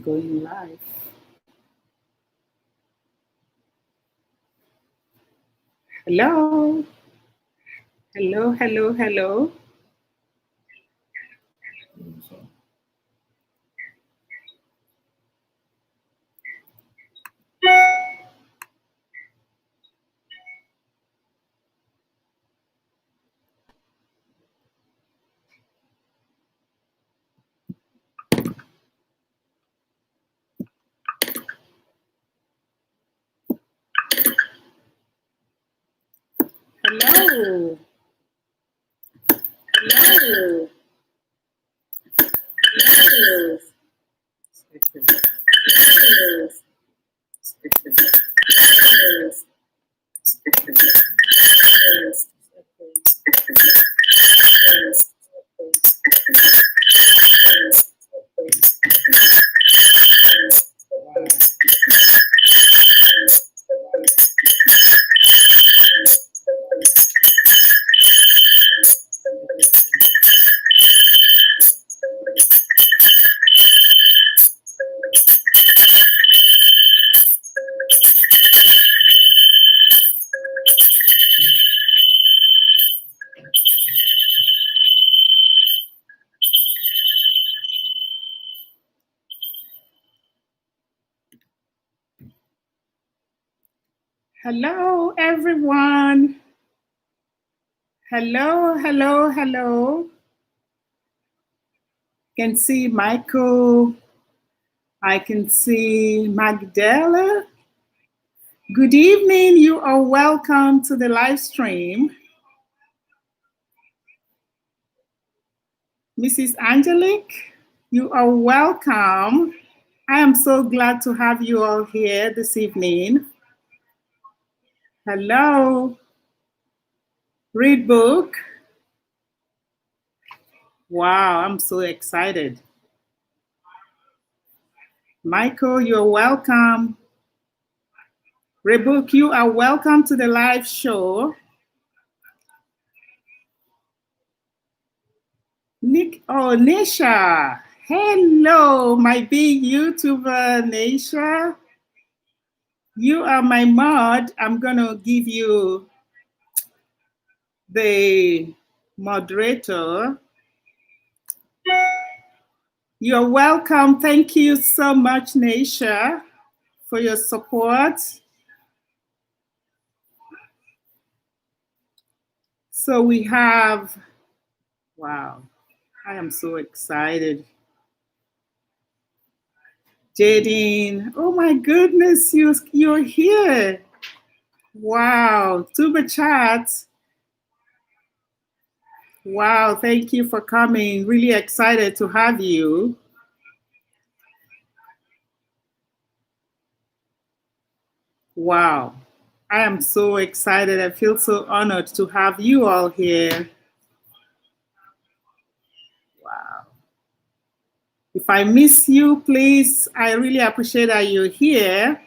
Going live. Hello. Hello, hello, hello. Hello. Hello. Hello. Hello, everyone. Hello, hello, hello. I can see Michael. I can see Magdala. Good evening. You are welcome to the live stream. Mrs. Angelique, you are welcome. I am so glad to have you all here this evening. Hello. Read book. Wow, I'm so excited. Michael, you're welcome. Rebook, you are welcome to the live show. Nisha. Hello, my big YouTuber, Nisha. You are my mod. I'm going to give you the moderator. You're welcome. Thank you so much, Nisha, for your support. So we have, wow, I am so excited. Jadine, oh my goodness, you're here. Wow, Tuba Chat. Wow, thank you for coming. Really excited to have you. Wow, I am so excited. I feel so honored to have you all here. Wow. If I miss you, please, I really appreciate that you're here.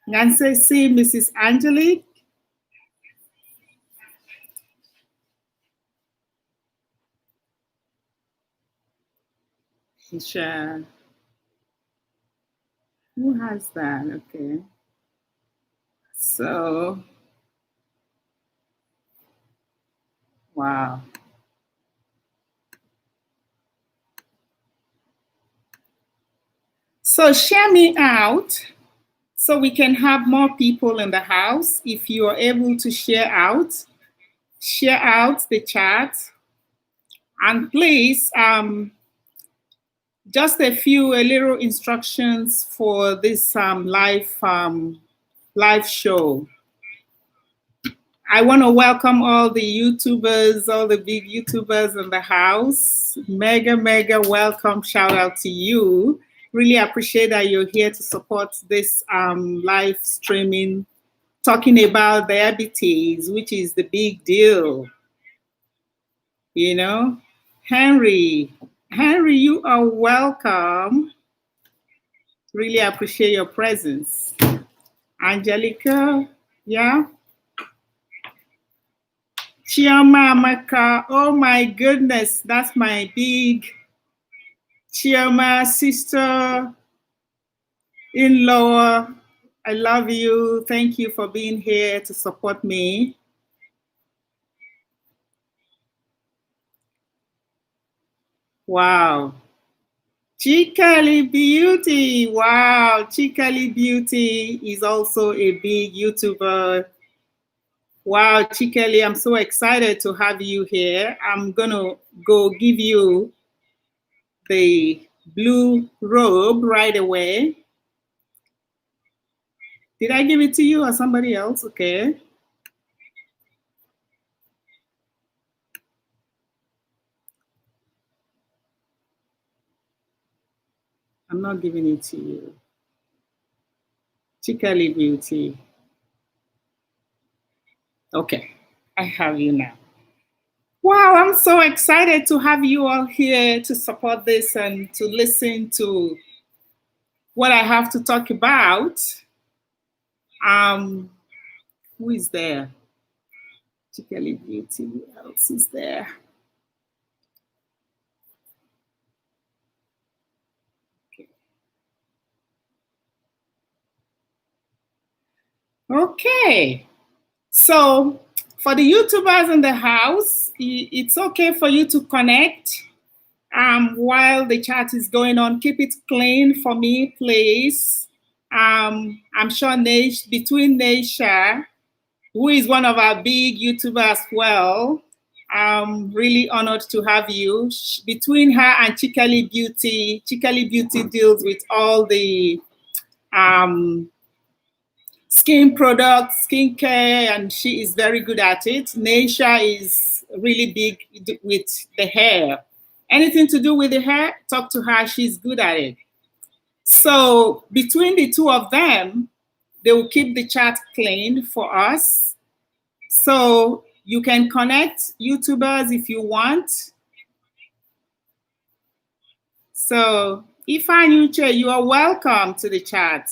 Nancy, see Mrs. Angelique. Isha. Who has that? Okay. So, wow. So share me out so we can have more people in the house. If you are able to share out the chat. And please, just a little instructions for this live show. I want to welcome all the YouTubers, all the big YouTubers in the house. Mega, mega welcome. Shout out to you. Really appreciate that you're here to support this live streaming, talking about diabetes, which is the big deal. You know, Henry, you are welcome. Really appreciate your presence. Angelica, yeah. Chioma Amaka, oh my goodness, that's my big Chioma, sister-in-law, I love you. Thank you for being here to support me. Wow. Chikali Beauty. Wow. Chikali Beauty is also a big YouTuber. Wow, Chikali, I'm so excited to have you here. I'm going to go give you the blue robe right away. Did I give it to you or somebody else? Okay. I'm not giving it to you. Chikali Beauty. Okay, I have you now. Wow, I'm so excited to have you all here to support this and to listen to what I have to talk about. Who is there? Chikali Beauty, who else is there? Okay, so for the YouTubers in the house, it's okay for you to connect while the chat is going on. Keep it clean for me, please. I'm sure between Naisha, who is one of our big YouTubers as well, I'm really honored to have you. Between her and Chikali Beauty deals with all the skin products, skincare, and she is very good at it. Naisha is really big with the hair. Anything to do with the hair, talk to her, she's good at it. So between the two of them, they will keep the chat clean for us. So you can connect YouTubers if you want. So Ifeanyuche, you are welcome to the chat.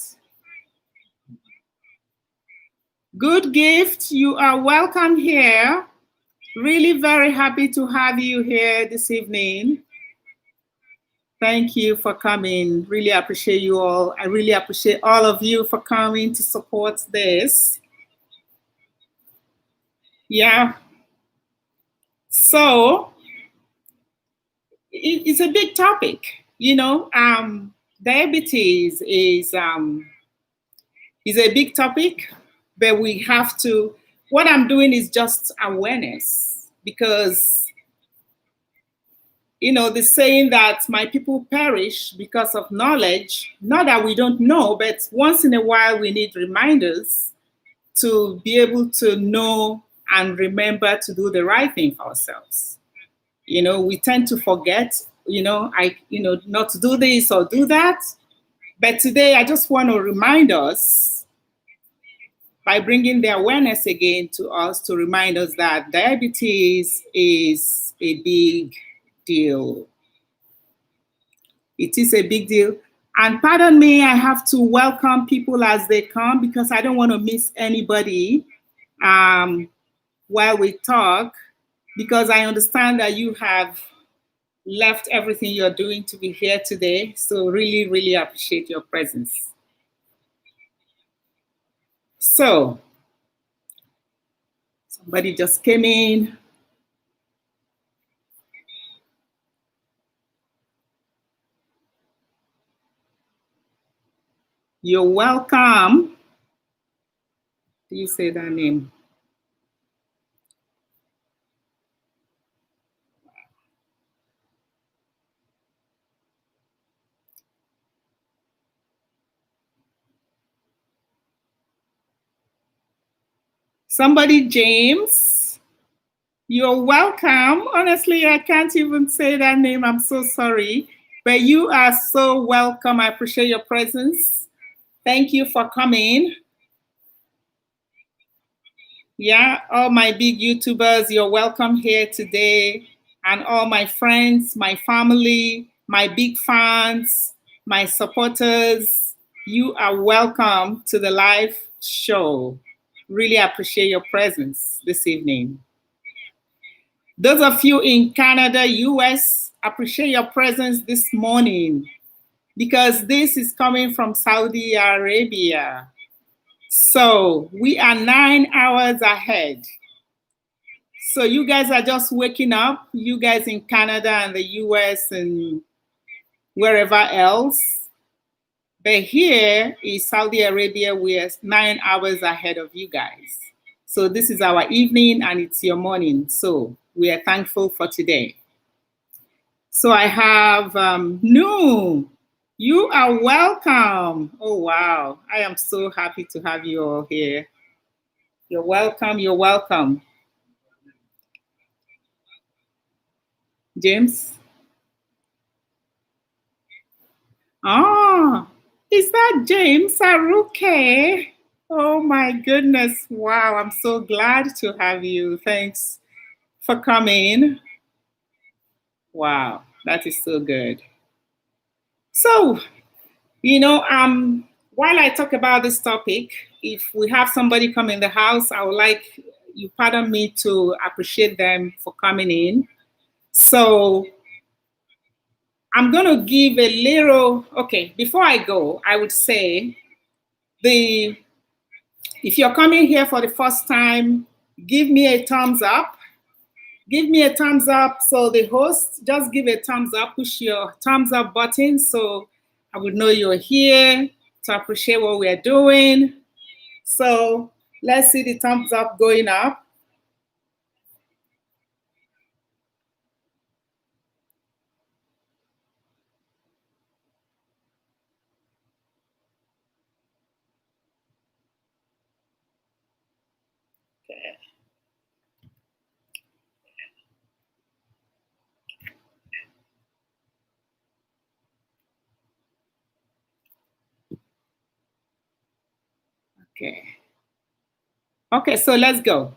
Good Gift, you are welcome here. Really very happy to have you here this evening. Thank you for coming. Really appreciate you all. I really appreciate all of you for coming to support this. Yeah. So it's a big topic, you know. Diabetes is a big topic, but we have to. What I'm doing is just awareness, because you know the saying that my people perish because of knowledge. Not that we don't know, but once in a while we need reminders to be able to know and remember to do the right thing for ourselves. You know, we tend to forget, not to do this or do that. But today, I just want to remind us by bringing the awareness again to us to remind us that diabetes is a big deal. It is a big deal. And pardon me, I have to welcome people as they come because I don't want to miss anybody while we talk, because I understand that you have left everything you're doing to be here today. So really, really appreciate your presence. So somebody just came in. You're welcome. Do you say that name? Somebody, James, you're welcome. Honestly, I can't even say that name. I'm so sorry. But you are so welcome. I appreciate your presence. Thank you for coming. Yeah, all my big YouTubers, you're welcome here today. And all my friends, my family, my big fans, my supporters, you are welcome to the live show. Really appreciate your presence this evening. Those of you in Canada, US, appreciate your presence this morning because this is coming from Saudi Arabia. So we are 9 hours ahead. So you guys are just waking up, you guys in Canada and the US and wherever else. But here is Saudi Arabia, we're 9 hours ahead of you guys. So this is our evening and it's your morning. So we are thankful for today. So I have Nu. You are welcome. Oh, wow. I am so happy to have you all here. You're welcome. You're welcome. James? Ah, is that James Aruke? Oh my goodness. Wow, I'm so glad to have you. Thanks for coming. Wow, that is so good. So, while I talk about this topic, if we have somebody come in the house, I would like you pardon me to appreciate them for coming in. So I'm going to give a little, okay, before I go, I would say if you're coming here for the first time, give me a thumbs up. Give me a thumbs up. So the host, just give a thumbs up, push your thumbs up button so I would know you're here to appreciate what we're doing. So let's see the thumbs up going up. Okay. Okay, so let's go.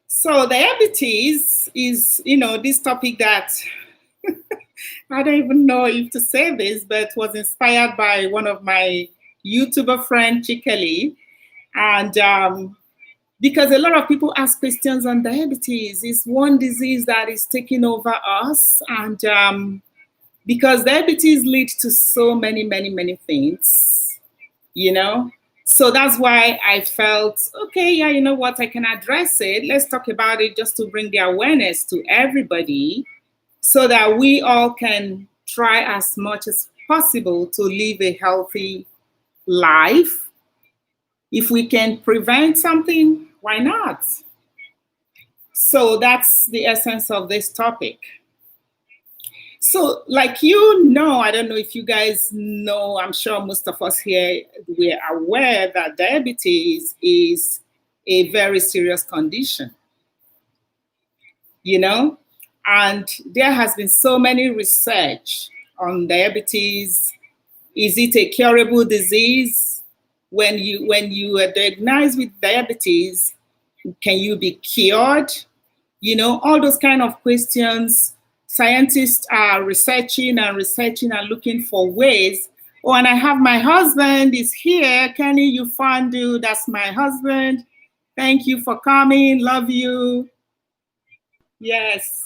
So diabetes is, this topic that I don't even know if to say this, but was inspired by one of my YouTuber friend, Chikeli. And because a lot of people ask questions on diabetes, it's one disease that is taking over us. And because diabetes leads to so many, many, many things, So that's why I felt, okay, yeah, you know what, I can address it. Let's talk about it just to bring the awareness to everybody so that we all can try as much as possible to live a healthy life. If we can prevent something, why not? So that's the essence of this topic. So like I don't know if you guys know, I'm sure most of us here, we're aware that diabetes is a very serious condition, and there has been so many research on diabetes. Is it a curable disease? When you are diagnosed with diabetes, can you be cured? All those kind of questions. Scientists are researching and looking for ways. Oh, and I have my husband is here. Kenny Ufandu, that's my husband. Thank you for coming. Love you. Yes.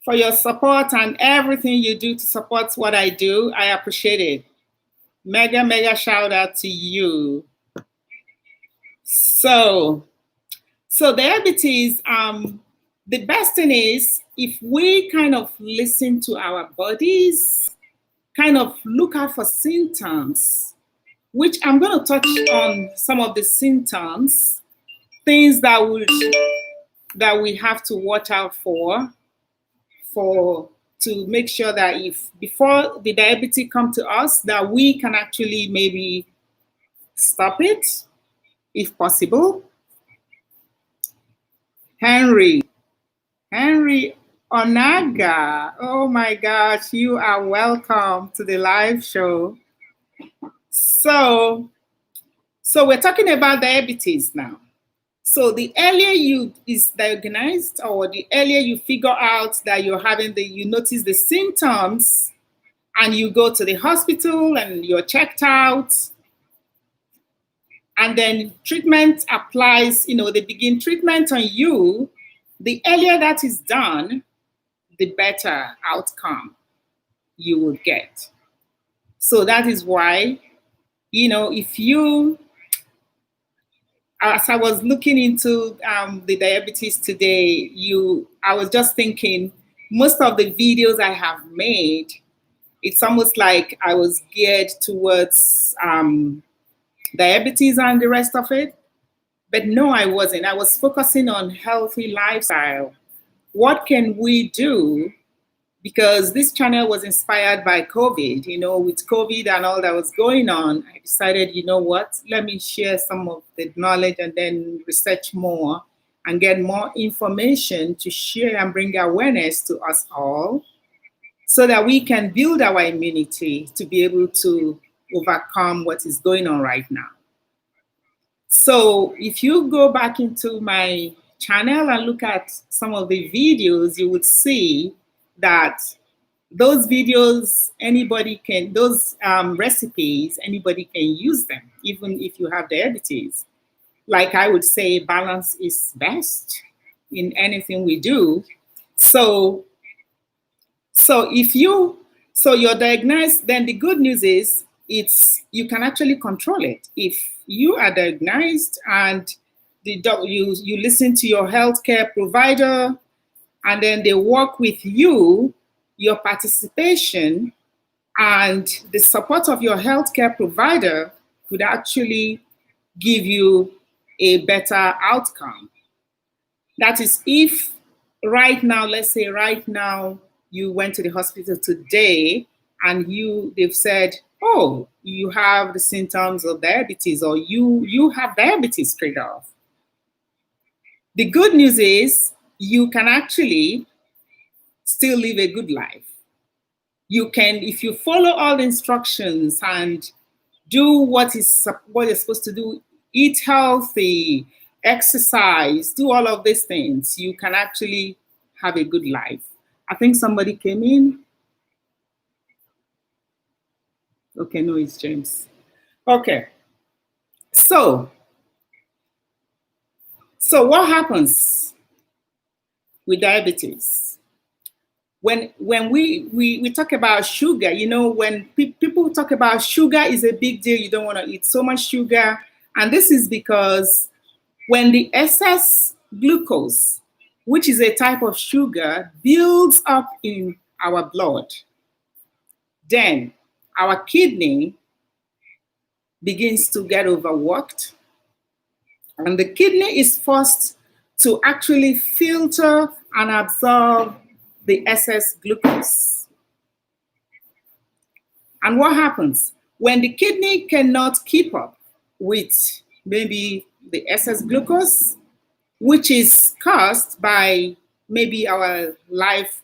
For your support and everything you do to support what I do. I appreciate it. Mega, mega shout out to you. So diabetes, the best thing is if we kind of listen to our bodies, kind of look out for symptoms, which I'm going to touch on some of the symptoms, things that we have to watch out for to make sure that if before the diabetes come to us, that we can actually maybe stop it if possible. Henry Onaga, oh my gosh, you are welcome to the live show. So we're talking about diabetes now. So the earlier you is diagnosed, or the earlier you figure out that you're having you notice the symptoms, and you go to the hospital and you're checked out, and then treatment applies, they begin treatment on you. The earlier that is done, the better outcome you would get. So that is why, if you, as I was looking into the diabetes today, I was just thinking, most of the videos I have made, it's almost like I was geared towards diabetes and the rest of it. But no, I wasn't. I was focusing on healthy lifestyle. What can we do? Because this channel was inspired by COVID, with COVID and all that was going on, I decided, you know what, let me share some of the knowledge and then research more and get more information to share and bring awareness to us all so that we can build our immunity to be able to overcome what is going on right now. So if you go back into my channel and look at some of the videos, you would see that those videos, those recipes, anybody can use them, even if you have diabetes. Like I would say, balance is best in anything we do. So you're diagnosed, then the good news is you can actually control it. If you are diagnosed and you listen to your healthcare provider, and then they work with you, your participation and the support of your healthcare provider could actually give you a better outcome. That is, if right now, let's say right now, you went to the hospital today and they've said, oh, you have the symptoms of diabetes, or you have diabetes straight off. The good news is you can actually still live a good life. You can, if you follow all the instructions and do what you're supposed to do, eat healthy, exercise, do all of these things, you can actually have a good life. I think somebody came in. Okay, no, it's James. Okay. So what happens with diabetes? When we talk about sugar, when people talk about sugar is a big deal, you don't want to eat so much sugar. And this is because when the excess glucose, which is a type of sugar, builds up in our blood, then our kidney begins to get overworked. And the kidney is forced to actually filter and absorb the excess glucose. And what happens? When the kidney cannot keep up with maybe the excess glucose, which is caused by maybe our life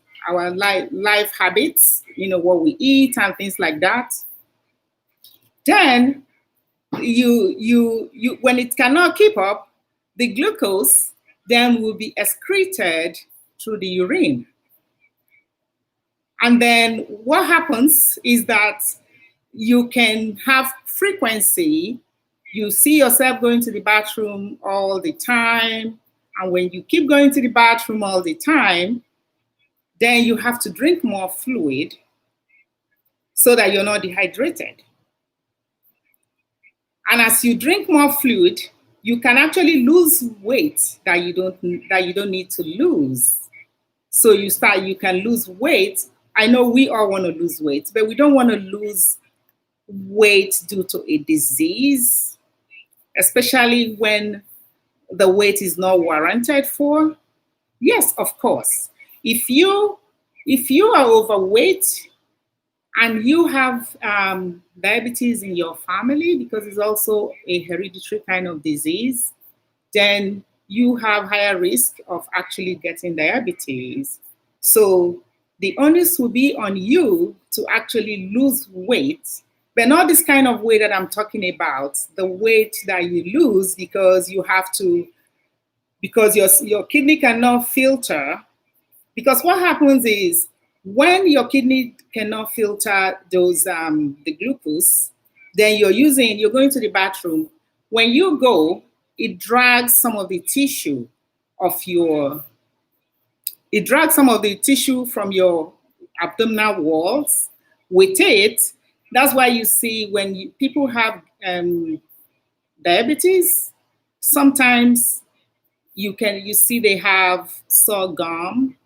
habits, what we eat and things like that, then you when it cannot keep up, the glucose then will be excreted through the urine. And then what happens is that you can have frequency. You see yourself going to the bathroom all the time. And when you keep going to the bathroom all the time, then you have to drink more fluid so that you're not dehydrated. And as you drink more fluid, you can actually lose weight that you don't need to lose. So you can lose weight. I know we all want to lose weight, but we don't want to lose weight due to a disease, especially when the weight is not warranted for. Yes, of course. If you are overweight and you have diabetes in your family, because it's also a hereditary kind of disease, then you have higher risk of actually getting diabetes. So the onus will be on you to actually lose weight, but not this kind of weight that I'm talking about, the weight that you lose because your kidney cannot filter. Because what happens is when your kidney cannot filter those the glucose, then you're going to the bathroom. When you go, it drags some of the tissue of your It drags some of the tissue from your abdominal walls with it. That's why you see when people have diabetes, sometimes you see they have sore gum,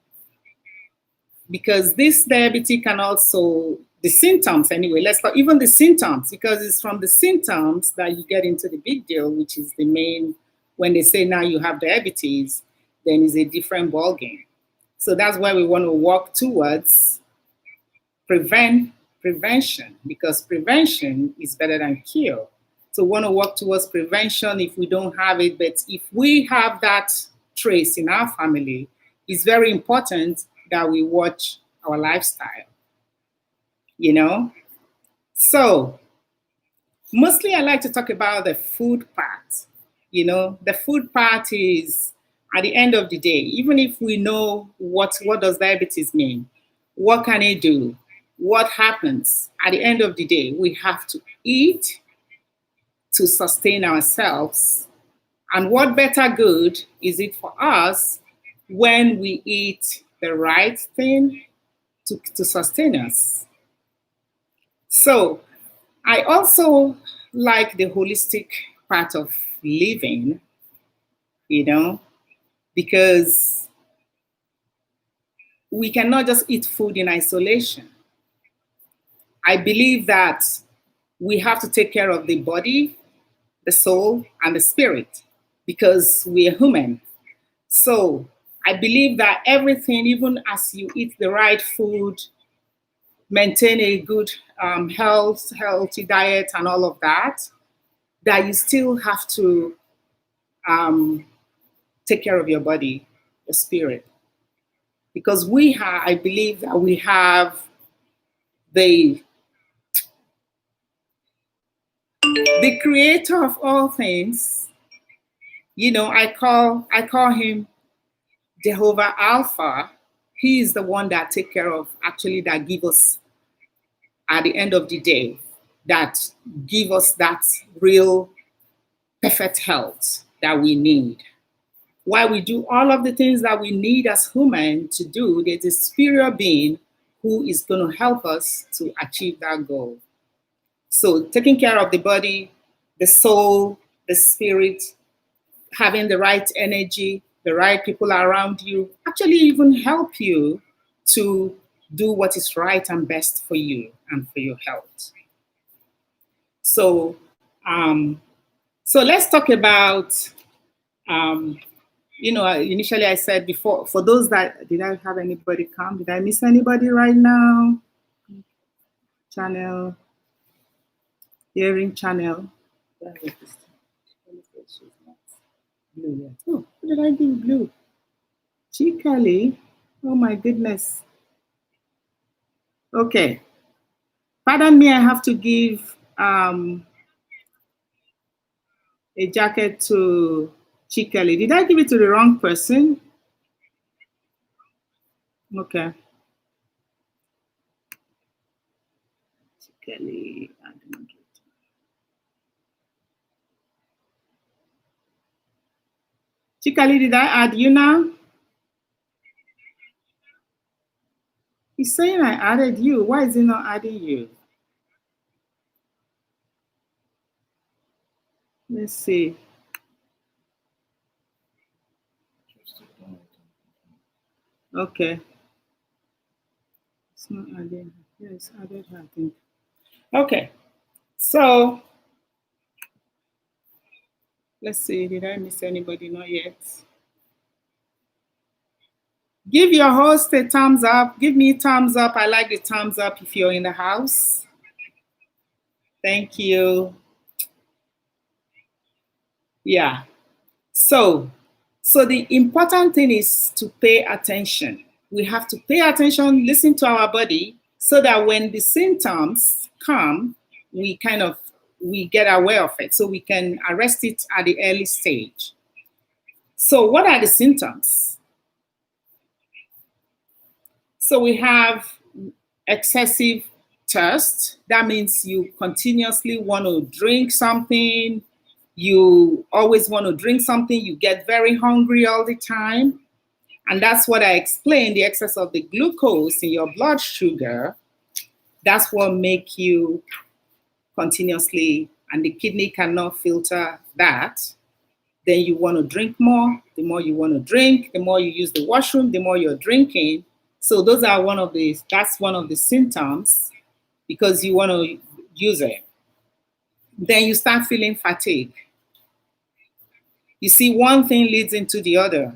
because this diabetes can also, the symptoms anyway, let's talk even the symptoms, because it's from the symptoms that you get into the big deal, which is the main, when they say now you have diabetes, then it's a different ballgame. So that's why we want to work towards prevention, because prevention is better than cure. So we want to work towards prevention if we don't have it, but if we have that trace in our family, it's very important that we watch our lifestyle, So mostly I like to talk about the food part. The food part is, at the end of the day, even if we know what does diabetes mean, what can it do, what happens, at the end of the day, we have to eat to sustain ourselves. And what better good is it for us when we eat the right thing to sustain us? So I also like the holistic part of living, because we cannot just eat food in isolation. I believe that we have to take care of the body, the soul, and the spirit, because we are human. So I believe that everything, even as you eat the right food, maintain a good healthy diet and all of that, that you still have to take care of your body, the spirit. Because I believe that we have the creator of all things. I call him Jehovah Alpha. He is the one that take care of, actually, that give us, at the end of the day, that give us that real perfect health that we need. While we do all of the things that we need as humans to do, there's a superior being who is going to help us to achieve that goal. So taking care of the body, the soul, the spirit, having the right energy, the right people around you, actually even help you to do what is right and best for you and for your health. So, so let's talk about, initially I said before, for those that, did I have anybody come? Did I miss anybody right now? Channel, hearing channel. Blue, yeah. Oh, what did I do? Blue. Chikali. Oh my goodness. Okay. Pardon me, I have to give a jacket to Chikali. Did I give it to the wrong person? Okay. Chikali. Chikali, did I add you now? He's saying I added you. Why is he not adding you? Let's see. Okay. It's not adding. Yeah, it's added her, I think. Okay. So let's see. Did I miss anybody? Not yet. Give your host a thumbs up. Give me a thumbs up. I like the thumbs up if you're in the house. Thank you. Yeah. So the important thing is to pay attention. We have to pay attention, listen to our body, so that when the symptoms come, we get aware of it, so we can arrest it at the early stage. So what are the symptoms? So we have excessive thirst. That means you continuously want to drink something. You always want to drink something. You get very hungry all the time. And that's what I explained, the excess of the glucose in your blood sugar, that's what make you continuously, and the kidney cannot filter that. Then you want to drink more. The more you want to drink, the more you use the washroom, the more you're drinking. So that's one of the symptoms, because you want to use it. Then you start feeling fatigue. You see, one thing leads into the other.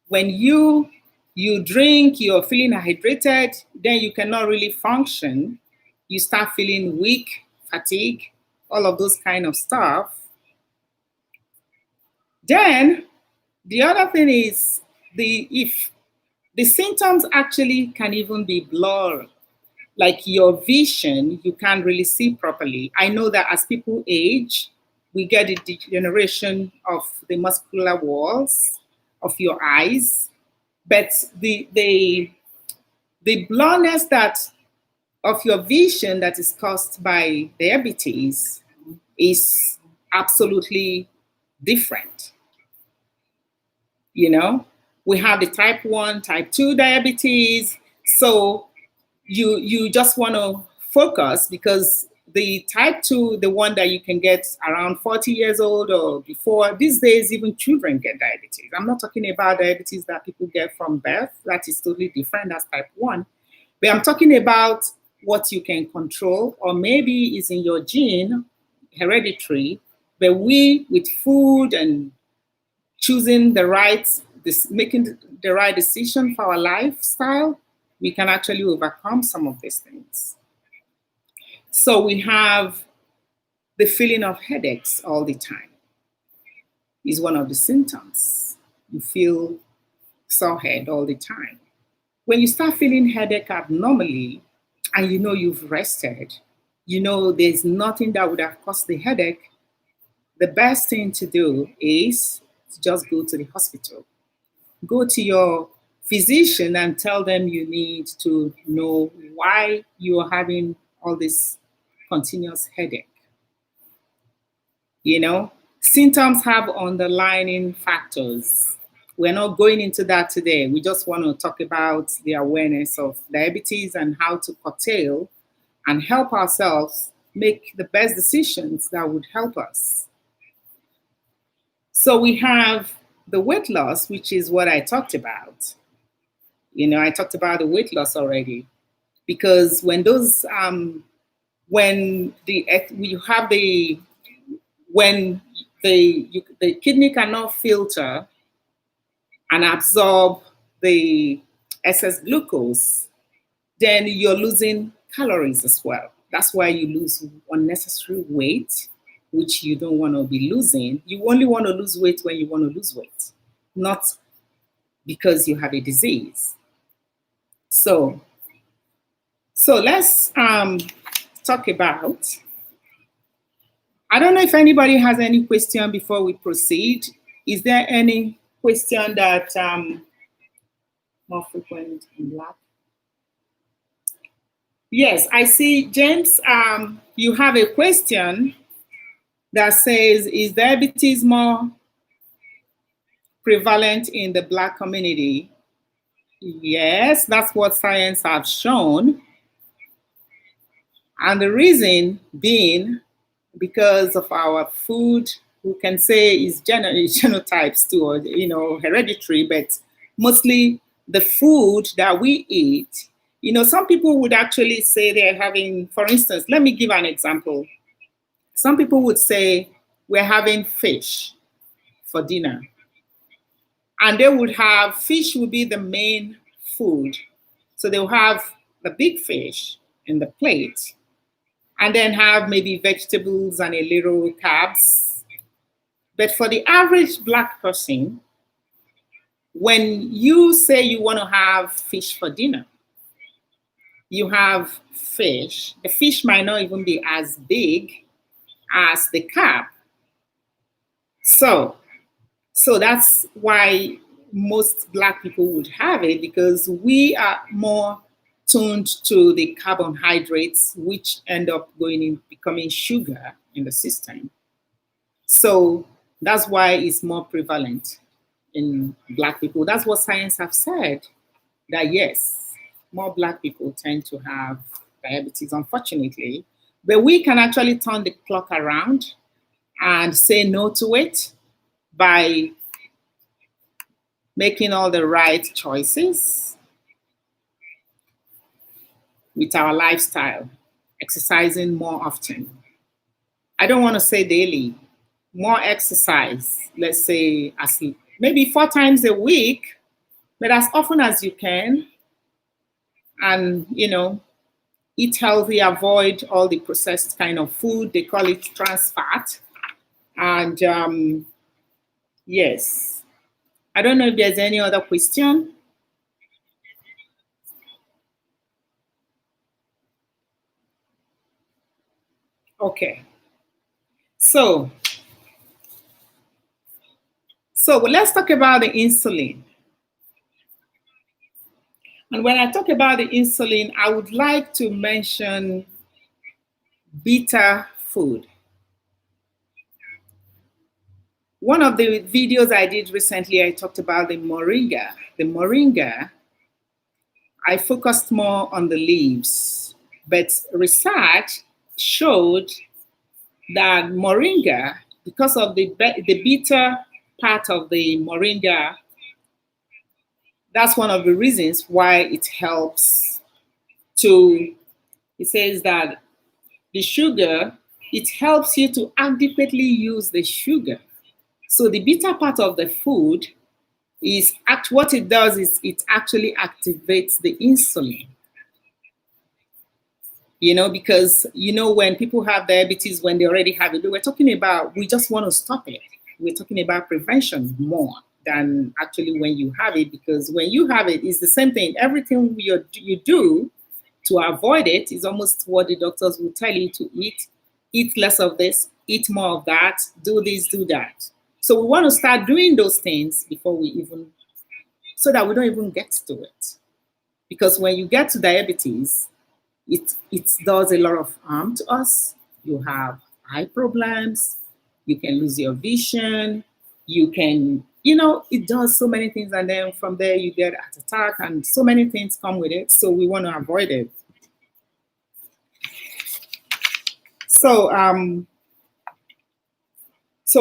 When you drink, you're feeling hydrated, then you cannot really function. You start feeling weak, fatigue, all of those kind of stuff. Then the other thing is if the symptoms actually can even be blurred, like your vision, you can't really see properly. I know that as people age, we get a degeneration of the muscular walls of your eyes, but the blurriness of your vision that is caused by diabetes is absolutely different. We have the type 1, type 2 diabetes. So you just want to focus, because the type 2, the one that you can get around 40 years old or before, these days even children get diabetes. I'm not talking about diabetes that people get from birth. That is totally different. That's type 1. But I'm talking about what you can control, or maybe is in your gene, hereditary, but we, with food and choosing making the right decision for our lifestyle, we can actually overcome some of these things. So we have the feeling of headaches all the time is one of the symptoms. You feel sore head all the time. When you start feeling headache abnormally, and you've rested, there's nothing that would have caused the headache, the best thing to do is to just go to the hospital. Go to your physician and tell them you need to know why you are having all this continuous headache. Symptoms have underlying factors. We're not going into that today. We just want to talk about the awareness of diabetes and how to curtail and help ourselves make the best decisions that would help us. So we have the weight loss, which is what I talked about. I talked about the weight loss already, because when the kidney cannot filter and absorb the excess glucose, then you're losing calories as well. That's why you lose unnecessary weight, which you don't want to be losing. You only want to lose weight when you want to lose weight, not because you have a disease. So let's talk about, I don't know if anybody has any question before we proceed. Is there any question that more frequent in Black? Yes, I see, James, you have a question that says, is diabetes more prevalent in the Black community? Yes, that's what science has shown. And the reason being because of our food, we can say is genotypes too, or hereditary, but mostly the food that we eat. Some people would actually say they're having, for instance, let me give an example. Some people would say we're having fish for dinner. And they would have, fish would be the main food. So they'll have the big fish in the plate, and then have maybe vegetables and a little carbs. But for the average Black person, when you say you want to have fish for dinner, you have fish. The fish might not even be as big as the carb. So that's why most Black people would have it, because we are more tuned to the carbohydrates, which end up becoming sugar in the system. So that's why it's more prevalent in Black people. That's what science have said, that yes, more Black people tend to have diabetes, unfortunately. But we can actually turn the clock around and say no to it by making all the right choices with our lifestyle, exercising more often. I don't want to say daily, more exercise, let's say as maybe 4 times a week, but as often as you can. And, eat healthy, avoid all the processed kind of food. They call it trans fat. And yes, I don't know if there's any other question. Okay. So let's talk about the insulin. And when I talk about the insulin, I would like to mention bitter food. One of the videos I did recently, I talked about the moringa. The moringa, I focused more on the leaves, but research showed that moringa, because of the bitter part of the moringa, that's one of the reasons why it helps to, it says that the sugar, it helps you to adequately use the sugar. So the bitter part of the food is what it does is it actually activates the insulin. Because when people have diabetes, when they already have it, we're talking about, we just want to stop it. We're talking about prevention more than actually when you have it, because when you have it, it's the same thing. Everything you do to avoid it is almost what the doctors will tell you to eat. Eat less of this, eat more of that, do this, do that. So we want to start doing those things before so that we don't even get to it. Because when you get to diabetes, it does a lot of harm to us. You have eye problems, you can lose your vision, you can, it does so many things, and then from there you get heart attack, and so many things come with it. So we want to avoid it. So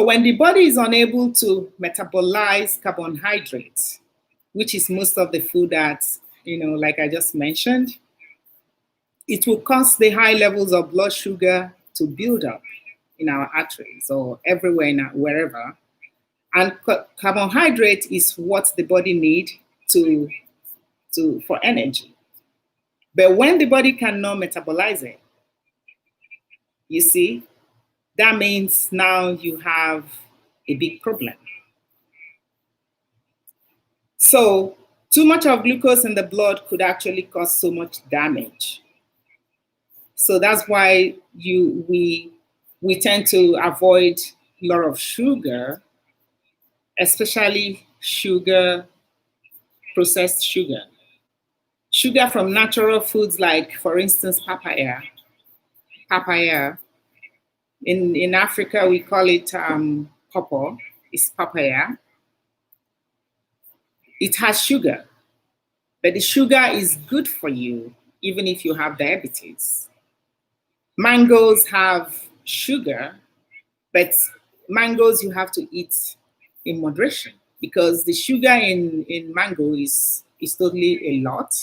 when the body is unable to metabolize carbohydrates, which is most of the food that, like I just mentioned, it will cause the high levels of blood sugar to build up in our arteries or everywhere, wherever. And carbohydrate is what the body needs for energy. But when the body cannot metabolize it, you see, that means now you have a big problem. So too much of glucose in the blood could actually cause so much damage. So that's why we tend to avoid a lot of sugar, especially processed sugar. Sugar from natural foods like, for instance, papaya. In Africa, we call it pawpaw. It's papaya. It has sugar, but the sugar is good for you, even if you have diabetes. Mangoes have sugar, but mangoes you have to eat in moderation, because the sugar in mango is totally a lot.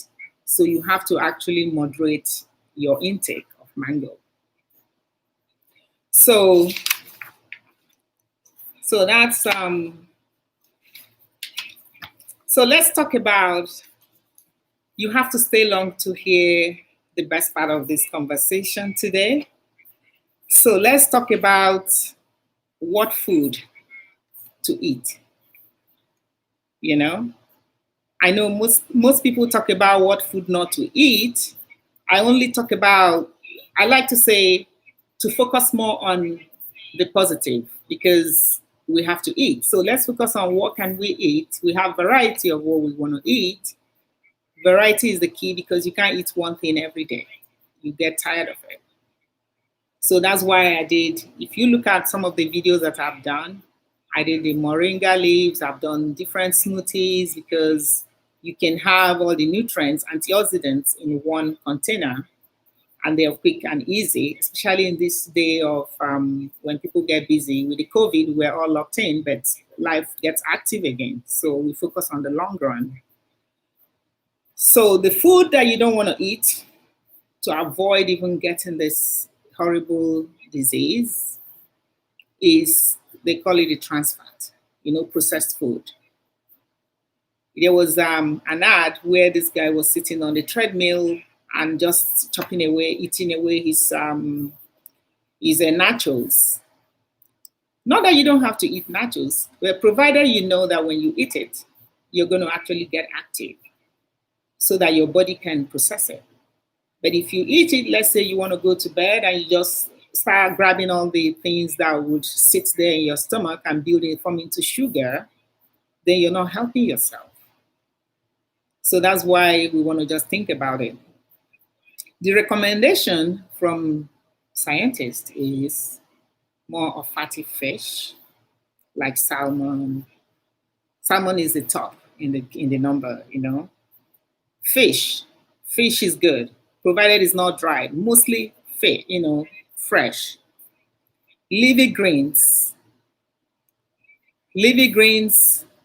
So you have to actually moderate your intake of mango. So that's so let's talk about, you have to stay long to hear the best part of this conversation today. So let's talk about what food to eat. I know most people talk about what food not to eat. I like to say to focus more on the positive, because we have to eat. So let's focus on what can we eat. We have variety of what we want to eat. Variety is the key, because you can't eat one thing every day. You get tired of it. So that's why if you look at some of the videos that I've done, I did the moringa leaves. I've done different smoothies because you can have all the nutrients, antioxidants in one container, and they're quick and easy, especially in this day of when people get busy with the COVID. We're all locked in, but life gets active again. So we focus on the long run. So the food that you don't want to eat to avoid even getting this horrible disease is, they call it the trans fat, processed food. There was an ad where this guy was sitting on the treadmill and just chopping away, eating away his nachos. Not that you don't have to eat nachos, but provided you know that when you eat it, you're going to actually get active so that your body can process it. But if you eat it, let's say you want to go to bed and you just start grabbing all the things that would sit there in your stomach and build it, form into sugar, then you're not helping yourself. So that's why we want to just think about it. The recommendation from scientists is more of fatty fish, like salmon. Salmon is the top in the number, Fish is good, provided it's not dried. Mostly fish, fresh. Leafy greens.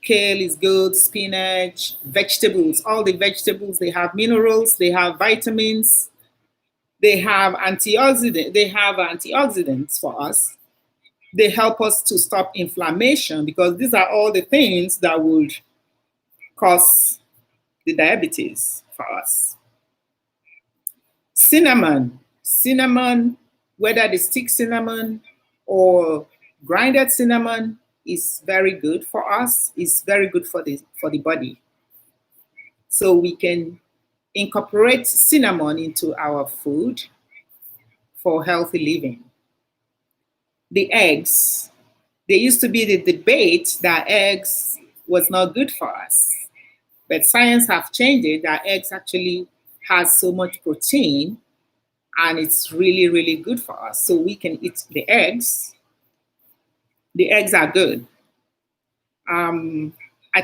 Kale is good, spinach, vegetables. All the vegetables, they have minerals, they have vitamins, they have antioxidants for us. They help us to stop inflammation because these are all the things that would cause the diabetes for us. Cinnamon, whether the stick cinnamon or grinded cinnamon, is very good for us. It's very good for the body. So we can incorporate cinnamon into our food for healthy living. The eggs. There used to be the debate that eggs was not good for us. But science have changed it, that eggs actually has so much protein and it's really, really good for us. So we can eat the eggs. The eggs are good. I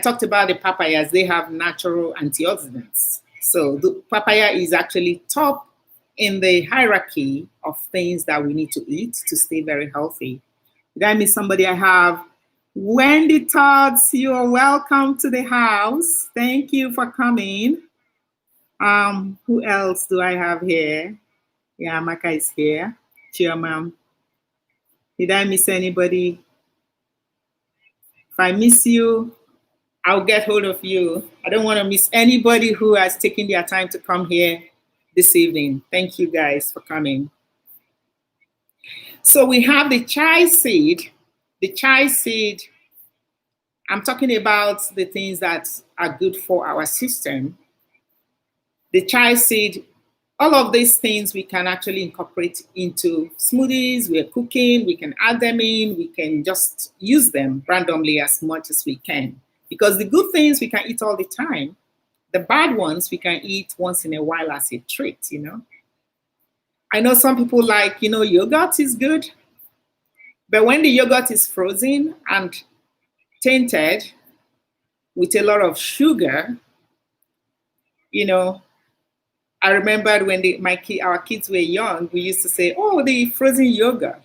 talked about the papayas. They have natural antioxidants. So the papaya is actually top in the hierarchy of things that we need to eat to stay very healthy. Did I miss somebody? I have Wendy Todds. You are welcome to the house. Thank you for coming. Who else do I have here? Yeah, Maka is here. Chairman. Did I miss anybody? If I miss you, I'll get hold of you. I don't want to miss anybody who has taken their time to come here this evening. Thank you guys for coming. So we have the chai seed. The chai seed, I'm talking about the things that are good for our system. The chai seed, all of these things we can actually incorporate into smoothies. We're cooking, we can add them in, we can just use them randomly as much as we can. Because the good things we can eat all the time. The bad ones we can eat once in a while as a treat, I know some people like, yogurt is good. But when the yogurt is frozen and tainted with a lot of sugar, I remembered when our kids were young, we used to say, oh, the frozen yogurt.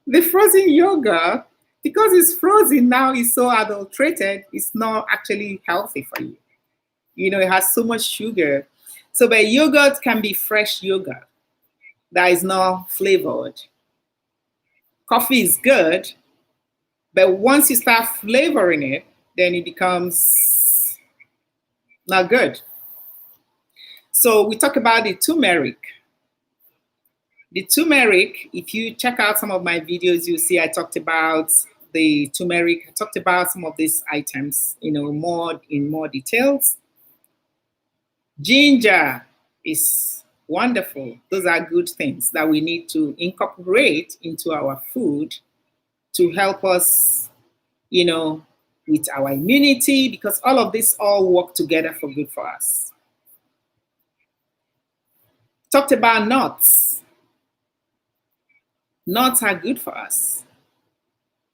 The frozen yogurt, because it's frozen now, it's so adulterated, it's not actually healthy for you. It has so much sugar. So, but yogurt can be fresh yogurt that is not flavored. Coffee is good, but once you start flavoring it, then it becomes not good. So we talk about the turmeric. The turmeric, if you check out some of my videos, you'll see I talked about the turmeric. I talked about some of these items, more in more details. Ginger is wonderful. Those are good things that we need to incorporate into our food to help us, with our immunity, because all of this all work together for good for us. Talked about nuts. Nuts are good for us.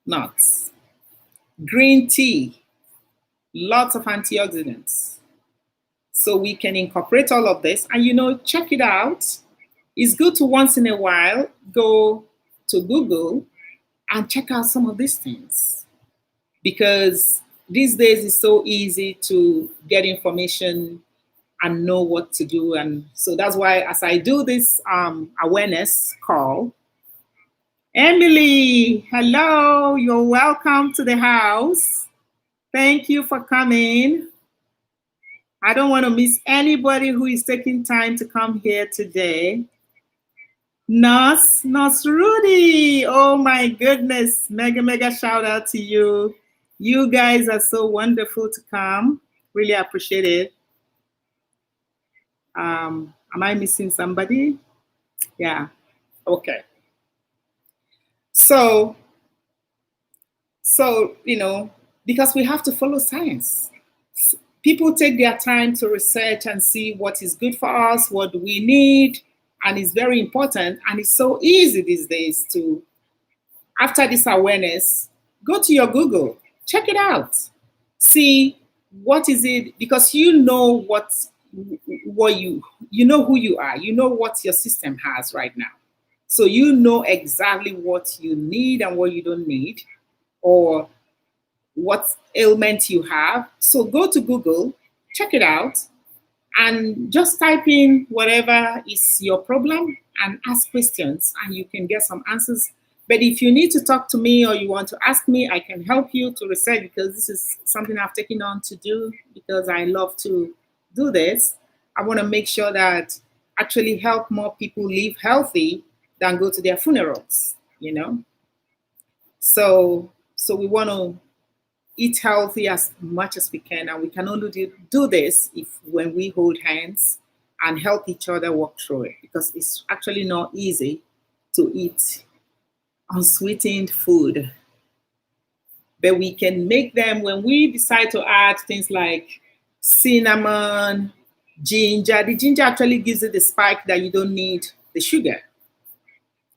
Nuts. green tea, lots of antioxidants. So we can incorporate all of this and, check it out. It's good to once in a while go to Google and check out some of these things, because these days it's so easy to get information and know what to do. And so that's why, as I do this awareness call, Emily, hello, you're welcome to the house. Thank you for coming. I don't want to miss anybody who is taking time to come here today. Nurse Rudy, oh my goodness, mega shout out to you. You guys are so wonderful to come. Really appreciate it. Am I missing somebody? Yeah, okay. So, because we have to follow science. People take their time to research and see what is good for us, what do we need, and it's very important. And it's so easy these days to, after this awareness, go to your Google, check it out, see what is it, because you know you know who you are, you know what your system has right now. So you know exactly what you need and what you don't need, or what ailment you have. So go to Google, check it out, and just type in whatever is your problem and ask questions, and you can get some answers. But if you need to talk to me or you want to ask me, I can help you to research, because this is something I've taken on to do because I love to do this. I want to make sure that actually help more people live healthy than go to their funerals, So we want to eat healthy as much as we can, and we can only do this when we hold hands and help each other walk through it, because it's actually not easy to eat unsweetened food. But we can make them, when we decide to add things like cinnamon, ginger. The ginger actually gives it the spike that you don't need the sugar.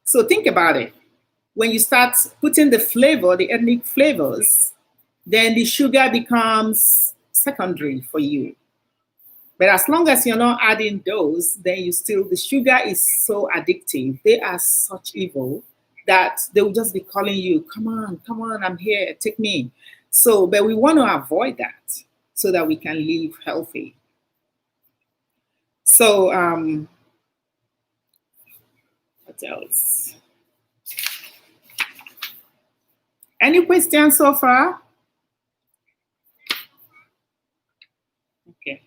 So think about it. When you start putting the flavor, the ethnic flavors, then the sugar becomes secondary for you. But as long as you're not adding those, then the sugar is so addictive. They are such evil that they will just be calling you, come on, I'm here, take me. So, but we want to avoid that so that we can live healthy. So, what else? Any questions so far? Okay.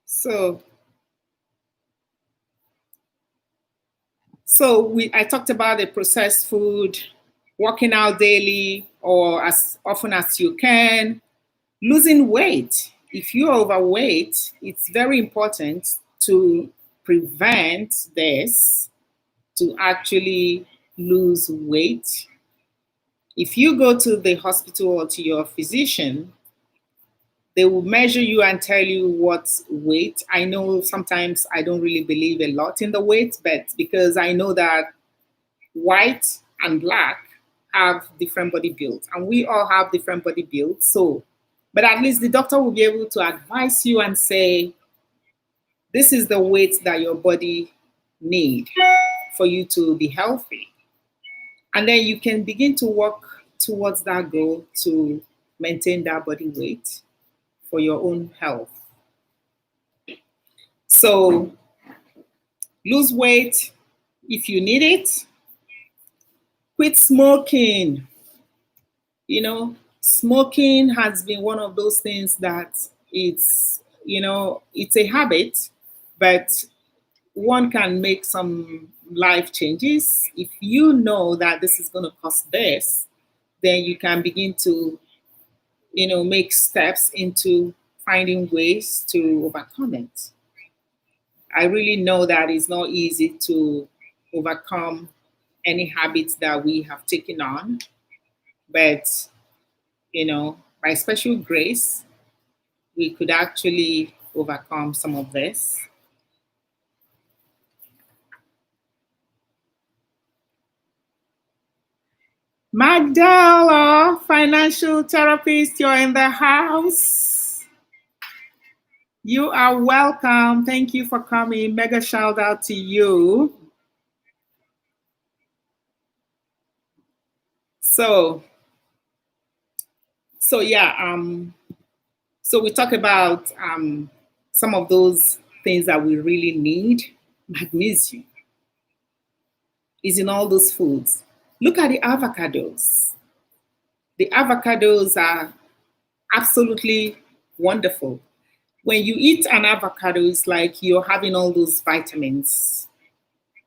So I talked about the processed food, working out daily or as often as you can, losing weight. If you're overweight, it's very important to prevent this, to actually lose weight. If you go to the hospital or to your physician, they will measure you and tell you what weight. I know sometimes I don't really believe a lot in the weight, but because I know that white and black have different body builds, and we all have different body builds. So, but at least the doctor will be able to advise you and say, this is the weight that your body needs for you to be healthy. And then you can begin to work towards that goal to maintain that body weight for your own health. So lose weight if you need it. Quit smoking. Smoking has been one of those things that it's a habit, but one can make some life changes. If you know that this is going to cost this, then you can begin to make steps into finding ways to overcome it. I really know that it's not easy to overcome any habits that we have taken on, but by special grace, we could actually overcome some of this. Magdala, financial therapist, you're in the house. You are welcome. Thank you for coming. Mega shout out to you. So yeah, so we talk about some of those things that we really need. Magnesium is in all those foods. Look at the avocados. The avocados are absolutely wonderful. When you eat an avocado, it's like you're having all those vitamins,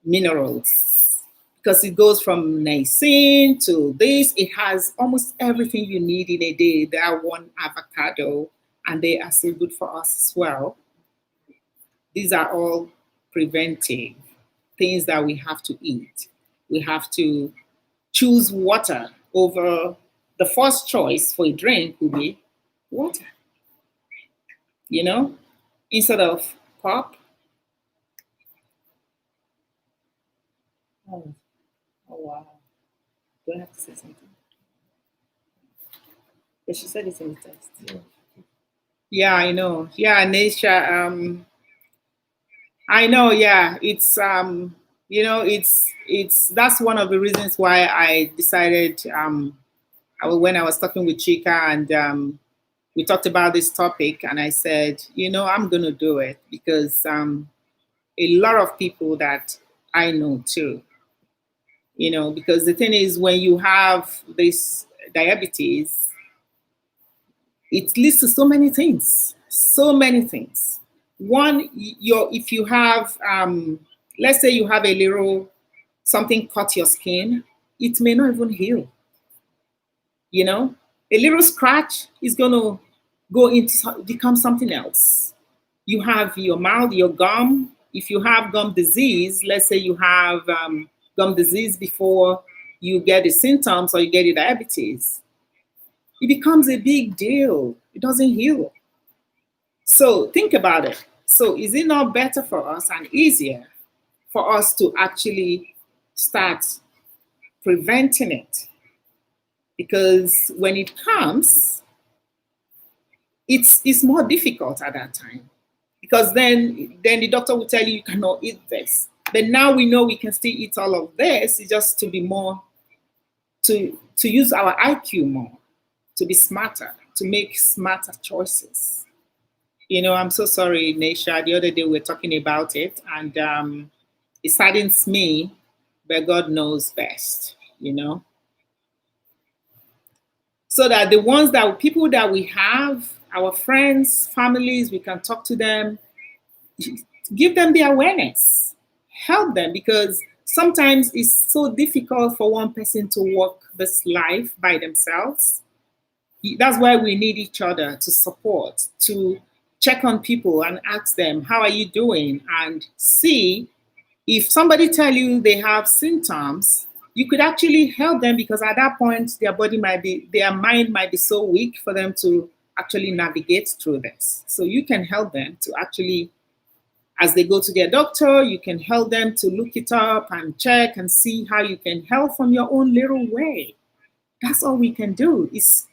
minerals, because it goes from niacin to this. It has almost everything you need in a day. That one avocado, and they are so good for us as well. These are all preventive things that we have to eat. We have to choose water over the first choice for a drink would be water, you know, instead of pop. Oh, oh wow. Do I have to say something? But she said it's in the text. Yeah, I know. Yeah, Nisha. I know. Yeah, it's that's one of the reasons why I decided when I was talking with Chika and we talked about this topic, and I said, I'm gonna do it because a lot of people that I know too, because the thing is when you have this diabetes, it leads to so many things, so many things. One, if you have, let's say you have a little something cut your skin, it may not even heal. A little scratch is going to go into become something else. You have your mouth, your gum. If you have gum disease, let's say you have gum disease before you get the symptoms or you get the diabetes, it becomes a big deal. It doesn't heal. So think about it. So is it not better for us and easier for us to actually start preventing it? Because when it comes, it's more difficult at that time. Because then the doctor will tell you cannot eat this. But now we know we can still eat all of this. It's just to be more to use our IQ more, to be smarter, to make smarter choices. I'm so sorry, Naisha. The other day we were talking about it, and it saddens me, but God knows best. So that the ones that people that we have, our friends, families, we can talk to them, give them the awareness, help them, because sometimes it's so difficult for one person to walk this life by themselves. That's why we need each other to support, to check on people and ask them, how are you doing? And see if somebody tell you they have symptoms, you could actually help them, because at that point their mind might be so weak for them to actually navigate through this. So you can help them to actually, as they go to their doctor, you can help them to look it up and check and see how you can help from your own little way. That's all we can do. It's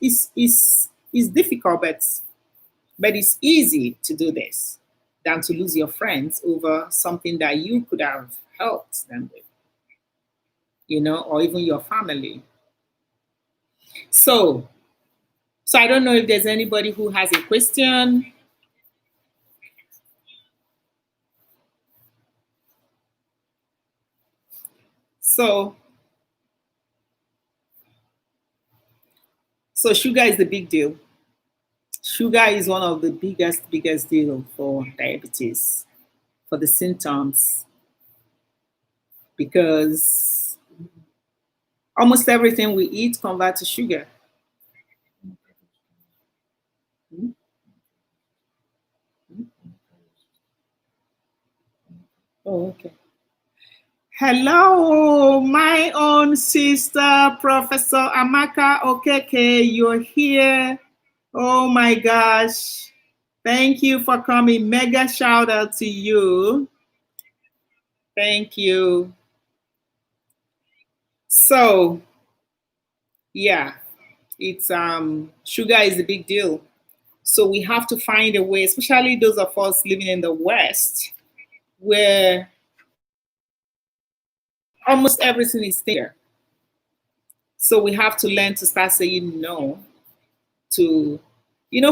difficult, but it's easy to do this than to lose your friends over something that you could have helped them with, or even your family. So I don't know if there's anybody who has a question. So sugar is the big deal. Sugar is one of the biggest deal for diabetes, for the symptoms, because almost everything we eat converts to sugar. Oh, okay. Hello, my own sister, Professor Amaka Okeke. You're here. Oh my gosh. Thank you for coming. Mega shout out to you. Thank you. So Yeah, it's sugar is a big deal. So we have to find a way, especially those of us living in the West, where almost everything is there. So we have to learn to start saying no to,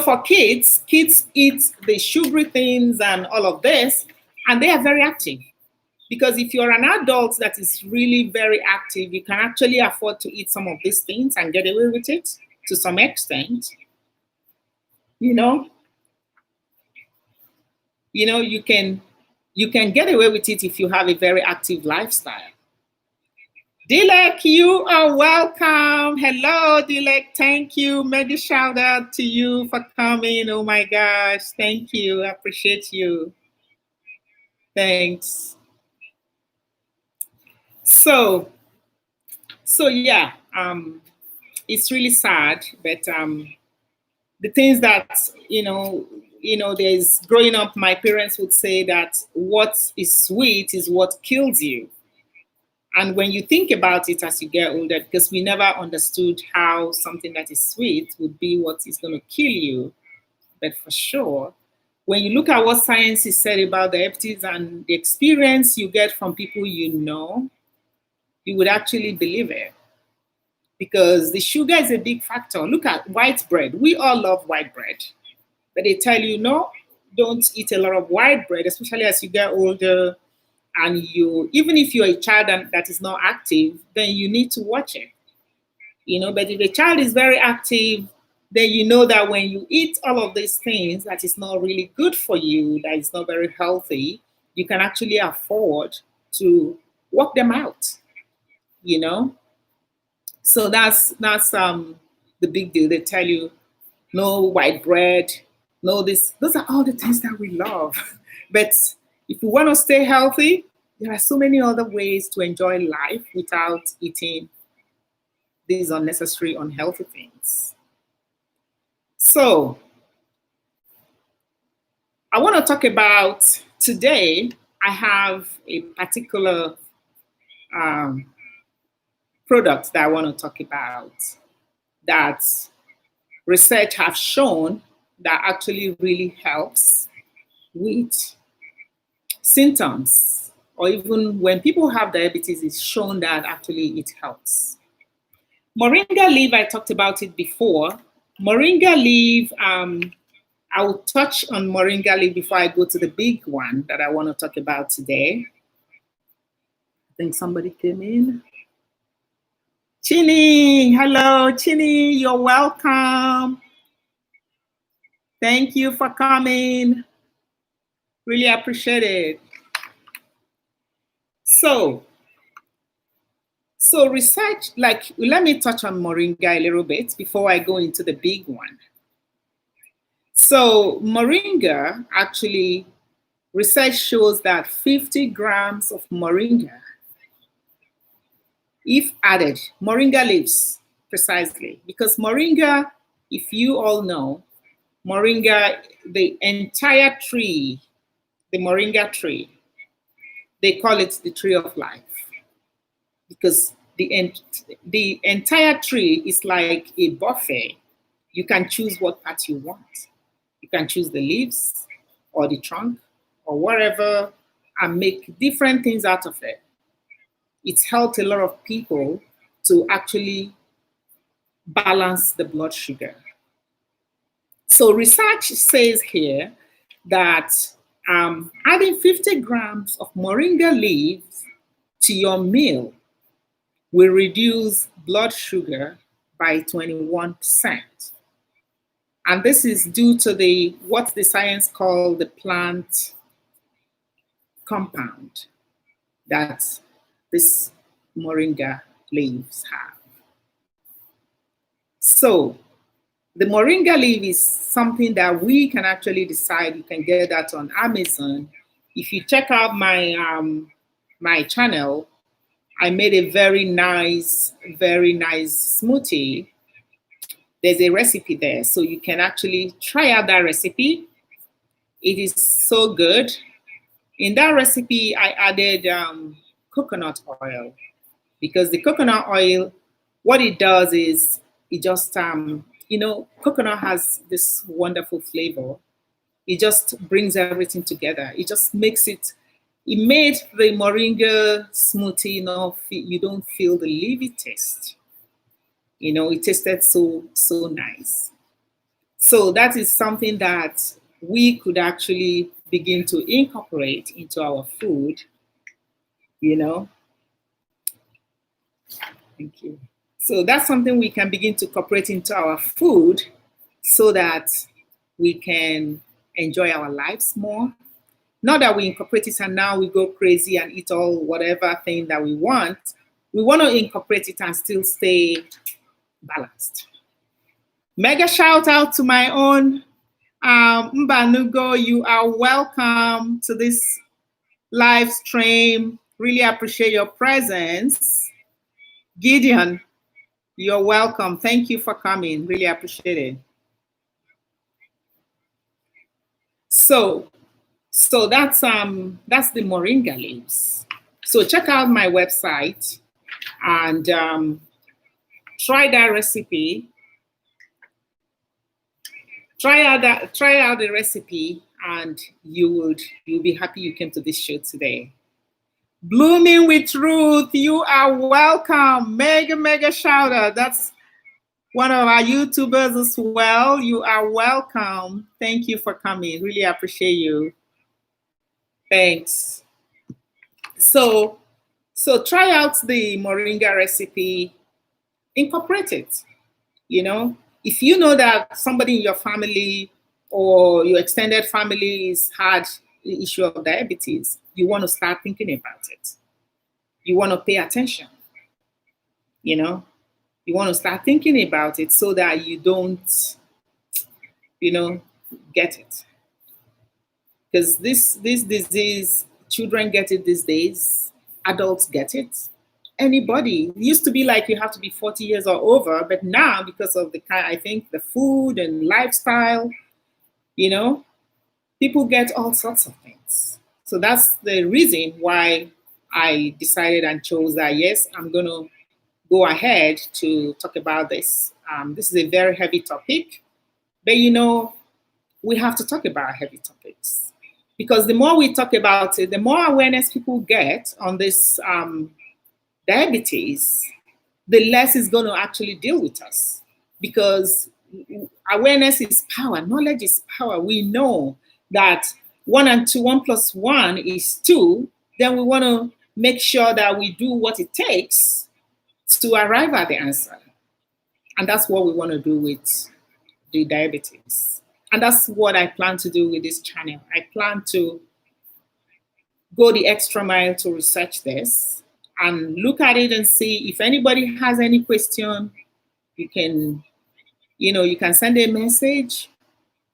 for kids eat the sugary things and all of this, and they are very active. Because if you're an adult that is really very active, you can actually afford to eat some of these things and get away with it to some extent. You know, you can get away with it if you have a very active lifestyle. Dilek, you are welcome. Hello, Dilek. Thank you. Mega shout out to you for coming. Oh my gosh. Thank you. I appreciate you. Thanks. So, yeah, it's really sad, but the things that there's growing up, my parents would say that what is sweet is what kills you. And when you think about it as you get older, because we never understood how something that is sweet would be what is going to kill you, but for sure, when you look at what science is said about diabetes and the experience you get from people you would actually believe it. Because the sugar is a big factor. Look at white bread. We all love white bread. But they tell you, no, don't eat a lot of white bread, especially as you get older. And even if you're a child that is not active, then you need to watch it. But if a child is very active, then you know that when you eat all of these things that is not really good for you, that is not very healthy, you can actually afford to work them out. So that's the big deal. They tell you no white bread, no this. Those are all the things that we love. But if we want to stay healthy, there are so many other ways to enjoy life without eating these unnecessary, unhealthy things. So I want to talk about today. I have a particular product that I want to talk about that research have shown that actually really helps with symptoms, or even when people have diabetes, it's shown that actually it helps. Moringa leaf, I talked about it before. Moringa leaf, I will touch on moringa leaf before I go to the big one that I want to talk about today. I think somebody came in. Chini, hello, Chini, you're welcome. Thank you for coming. Really appreciate it. So research, let me touch on moringa a little bit before I go into the big one. So moringa, actually, research shows that 50 grams of moringa, if added, moringa leaves precisely, because moringa, if you all know, moringa, the entire tree, the moringa tree, they call it the tree of life, because the entire tree is like a buffet. You can choose what part you want. You can choose the leaves or the trunk or whatever and make different things out of it. It's helped a lot of people to actually balance the blood sugar. So research says here that adding 50 grams of moringa leaves to your meal will reduce blood sugar by 21%. And this is due to what the science called the plant compound that this moringa leaves have. So the moringa leaf is something that we can actually decide. You can get that on Amazon. If you check out my channel, I made a very nice smoothie. There's a recipe there, so you can actually try out that recipe. It is so good. In that recipe, I added coconut oil, because the coconut oil what it does is it just, coconut has this wonderful flavor. It just brings everything together. It just makes it made the moringa smoothie, you don't feel the leafy taste. It tasted so nice. So that is something that we could actually begin to incorporate into our food, Thank you. So that's something we can begin to incorporate into our food so that we can enjoy our lives more. Not that we incorporate it and now we go crazy and eat all whatever thing that we want. We want to incorporate it and still stay balanced. Mega shout out to my own Mbanugo. You are welcome to this live stream. Really appreciate your presence. Gideon, you're welcome. Thank you for coming. Really appreciate it. So that's the moringa leaves. So check out my website and try that recipe. Try out the recipe, and you'll be happy you came to this show today. Blooming with Ruth, you are welcome. Mega shout out. That's one of our YouTubers as well. You are welcome. Thank you for coming. Really appreciate you. Thanks. So try out the moringa recipe. Incorporate it. If you know that somebody in your family or your extended family has had the issue of diabetes, you want to start thinking about it. You want to pay attention. You want to start thinking about it so that you don't, get it. Because this disease, children get it these days, adults get it. Anybody. It used to be like you have to be 40 years or over, but now because of the food and lifestyle, people get all sorts of things. So that's the reason why I decided and chose that, yes, I'm going to go ahead to talk about this. This is a very heavy topic, but we have to talk about heavy topics because the more we talk about it, the more awareness people get on this diabetes, the less is going to actually deal with us because awareness is power, knowledge is power. We know that 1 and 2, 1 plus 1 is 2. Then we want to make sure that we do what it takes to arrive at the answer. And that's what we want to do with the diabetes. And that's what I plan to do with this channel. I plan to go the extra mile to research this and look at it and see if anybody has any question. You can send a message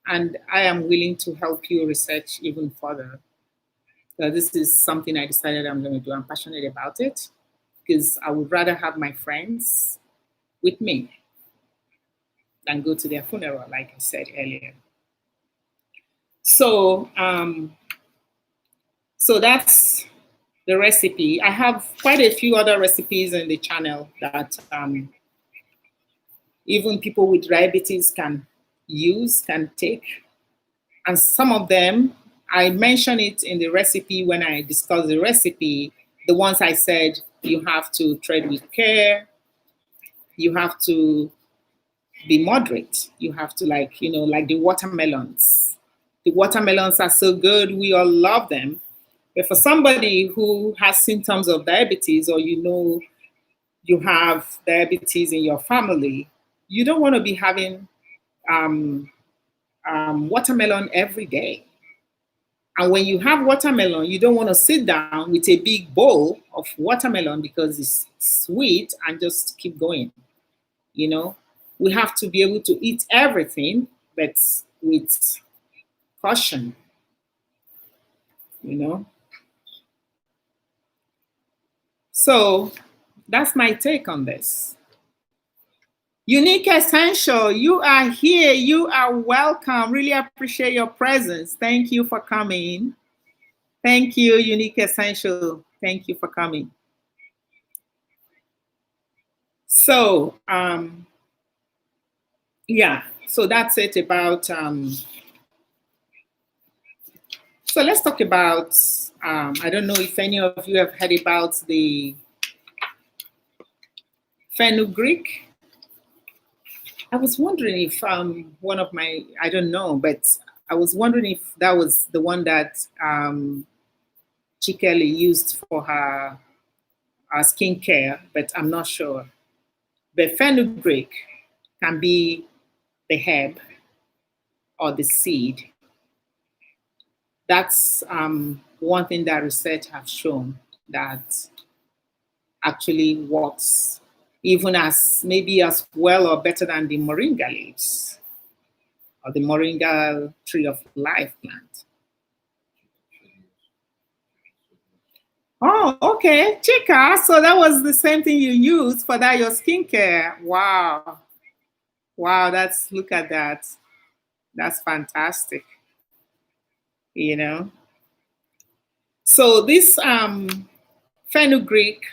and I am willing to help you research even further. So this is something I decided I'm going to do. I'm passionate about it because I would rather have my friends with me than go to their funeral, like I said earlier. So that's the recipe. I have quite a few other recipes in the channel that even people with diabetes can take. And some of them, I mention it in the recipe when I discuss the recipe. The ones I said, you have to tread with care. You have to be moderate. You have to like the watermelons. The watermelons are so good. We all love them. But for somebody who has symptoms of diabetes or you have diabetes in your family, you don't want to be having watermelon every day. And when you have watermelon, you don't want to sit down with a big bowl of watermelon because it's sweet and just keep going. We have to be able to eat everything, but with caution, So that's my take on this. Unique Essential, you are here. You are welcome. Really appreciate your presence. Thank you for coming. Thank you, Unique Essential. Thank you for coming. So yeah, so that's it about so let's talk about I don't know if any of you have heard about the fenugreek. I was wondering if one of my, I don't know, but I was wondering if that was the one that Chikeli used for her skincare, but I'm not sure. But fenugreek can be the herb or the seed. That's one thing that research have shown that actually works, even as maybe as well or better than the moringa leaves or the moringa tree of life plant. Oh, okay, chica. So that was the same thing you used for that your skincare. Wow, wow. That's look at that. That's fantastic. You know. So this fenugreek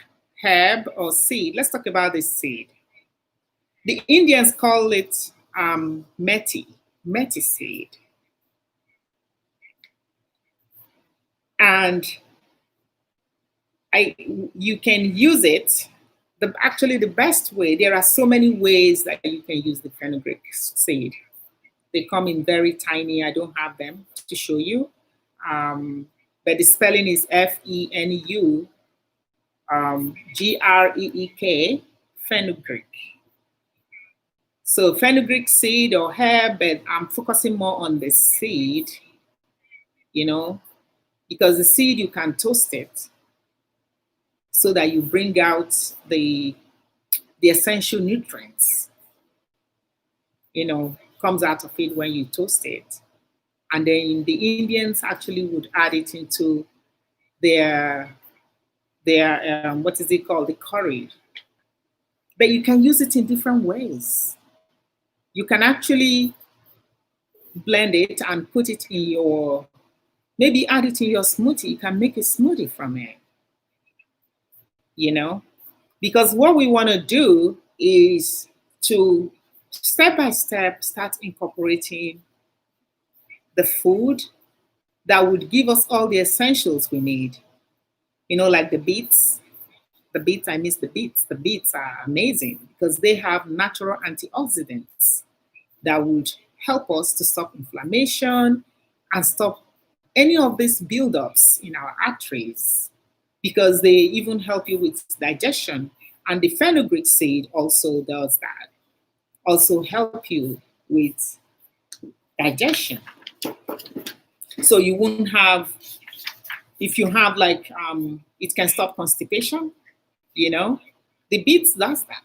herb or seed. Let's talk about this seed. The Indians call it meti seed, and you can use it. Actually, the best way. There are so many ways that you can use the fenugreek seed. They come in very tiny. I don't have them to show you, but the spelling is FENU GREEK, fenugreek. So fenugreek seed or herb, but I'm focusing more on the seed, you know, because the seed you can toast it so that you bring out the essential nutrients, you know, comes out of it when you toast it. And then the Indians actually would add it into their what is it called, the curry. But you can use it in different ways. You can actually blend it and put it in your, maybe add it in your smoothie. You can make a smoothie from it, you know, because what we want to do is to step by step start incorporating the food that would give us all the essentials we need, you know, like the beets. The beets, I miss the beets. The beets are amazing because they have natural antioxidants that would help us to stop inflammation and stop any of these buildups in our arteries, because they even help you with digestion. And the fenugreek seed also does that, also help you with digestion. So you wouldn't have, if you have like, it can stop constipation, you know, the beets does that.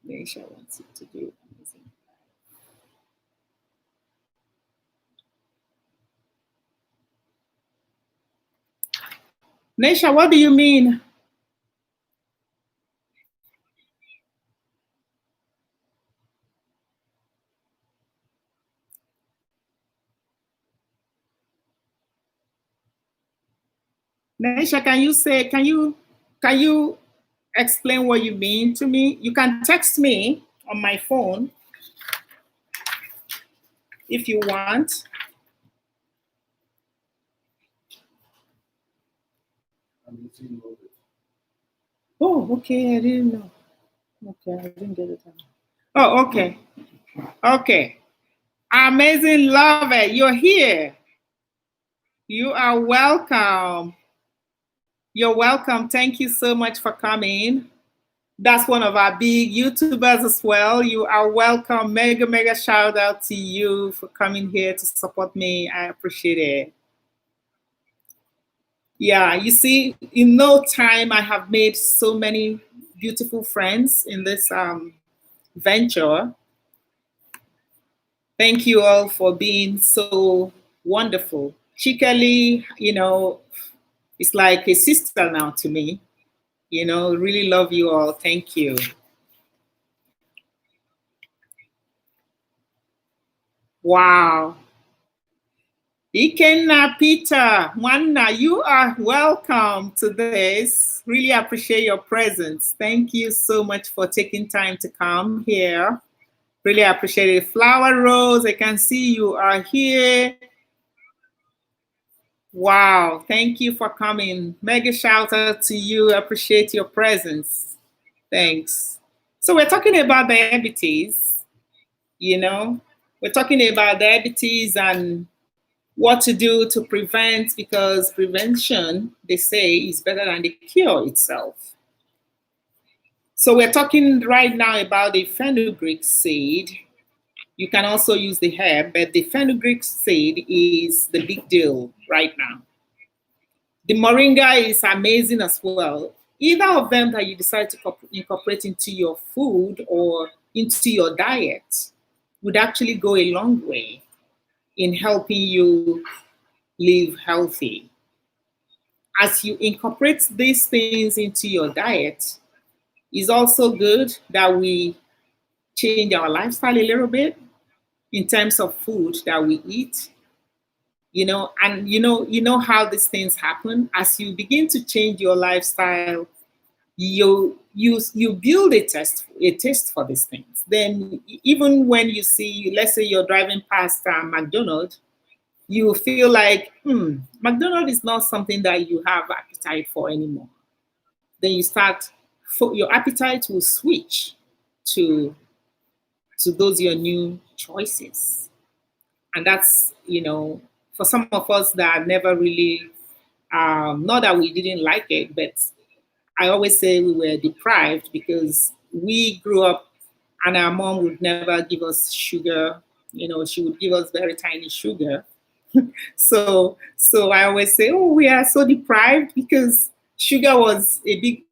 Nisha wants it to do amazing. Nisha, what do you mean? Nisha, can you explain what you mean to me? You can text me on my phone if you want. Oh, okay, I didn't know. Okay, I didn't get it. Oh, okay. Okay. Amazing, love it. You're here. You are welcome. You're welcome. Thank you so much for coming. That's one of our big YouTubers as well. You are welcome. Mega, mega shout out to you for coming here to support me. I appreciate it. Yeah, you see, in no time, I have made so many beautiful friends in this venture. Thank you all for being so wonderful. Chikali, you know, it's like a sister now to me. You know, really love you all. Thank you. Wow. Ikenna Peter, Wanna, you are welcome to this. Really appreciate your presence. Thank you so much for taking time to come here. Really appreciate it. Flower Rose, I can see you are here. Wow, thank you for coming. Mega shout out to you. Appreciate your presence. Thanks. So we're talking about diabetes, you know. We're talking about diabetes and what to do to prevent, because prevention, they say, is better than the cure itself. So we're talking right now about the fenugreek seed. You can also use the herb, but the fenugreek seed is the big deal right now. The moringa is amazing as well. Either of them that you decide to incorporate into your food or into your diet would actually go a long way in helping you live healthy. As you incorporate these things into your diet, it's also good that we change our lifestyle a little bit in terms of food that we eat. And you know how these things happen. As you begin to change your lifestyle, you build a taste for these things. Then even when you see, let's say you're driving past McDonald's, you feel like McDonald's is not something that you have appetite for anymore. Then your appetite will switch to those your new choices. And that's, for some of us that never really, not that we didn't like it, but I always say we were deprived because we grew up and our mom would never give us sugar. She would give us very tiny sugar. So I always say, oh, we are so deprived because sugar was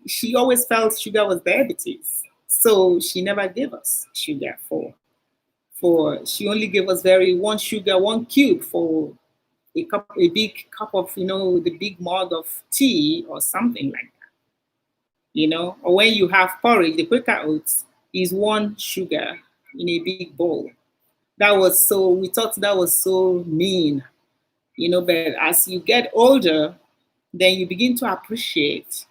she always felt sugar was diabetes. So she never gave us sugar she only gave us one sugar, one cube for a big cup of, the big mug of tea or something like that. Or when you have porridge, the Quaker oats is one sugar in a big bowl. We thought that was so mean, but as you get older, then you begin to appreciate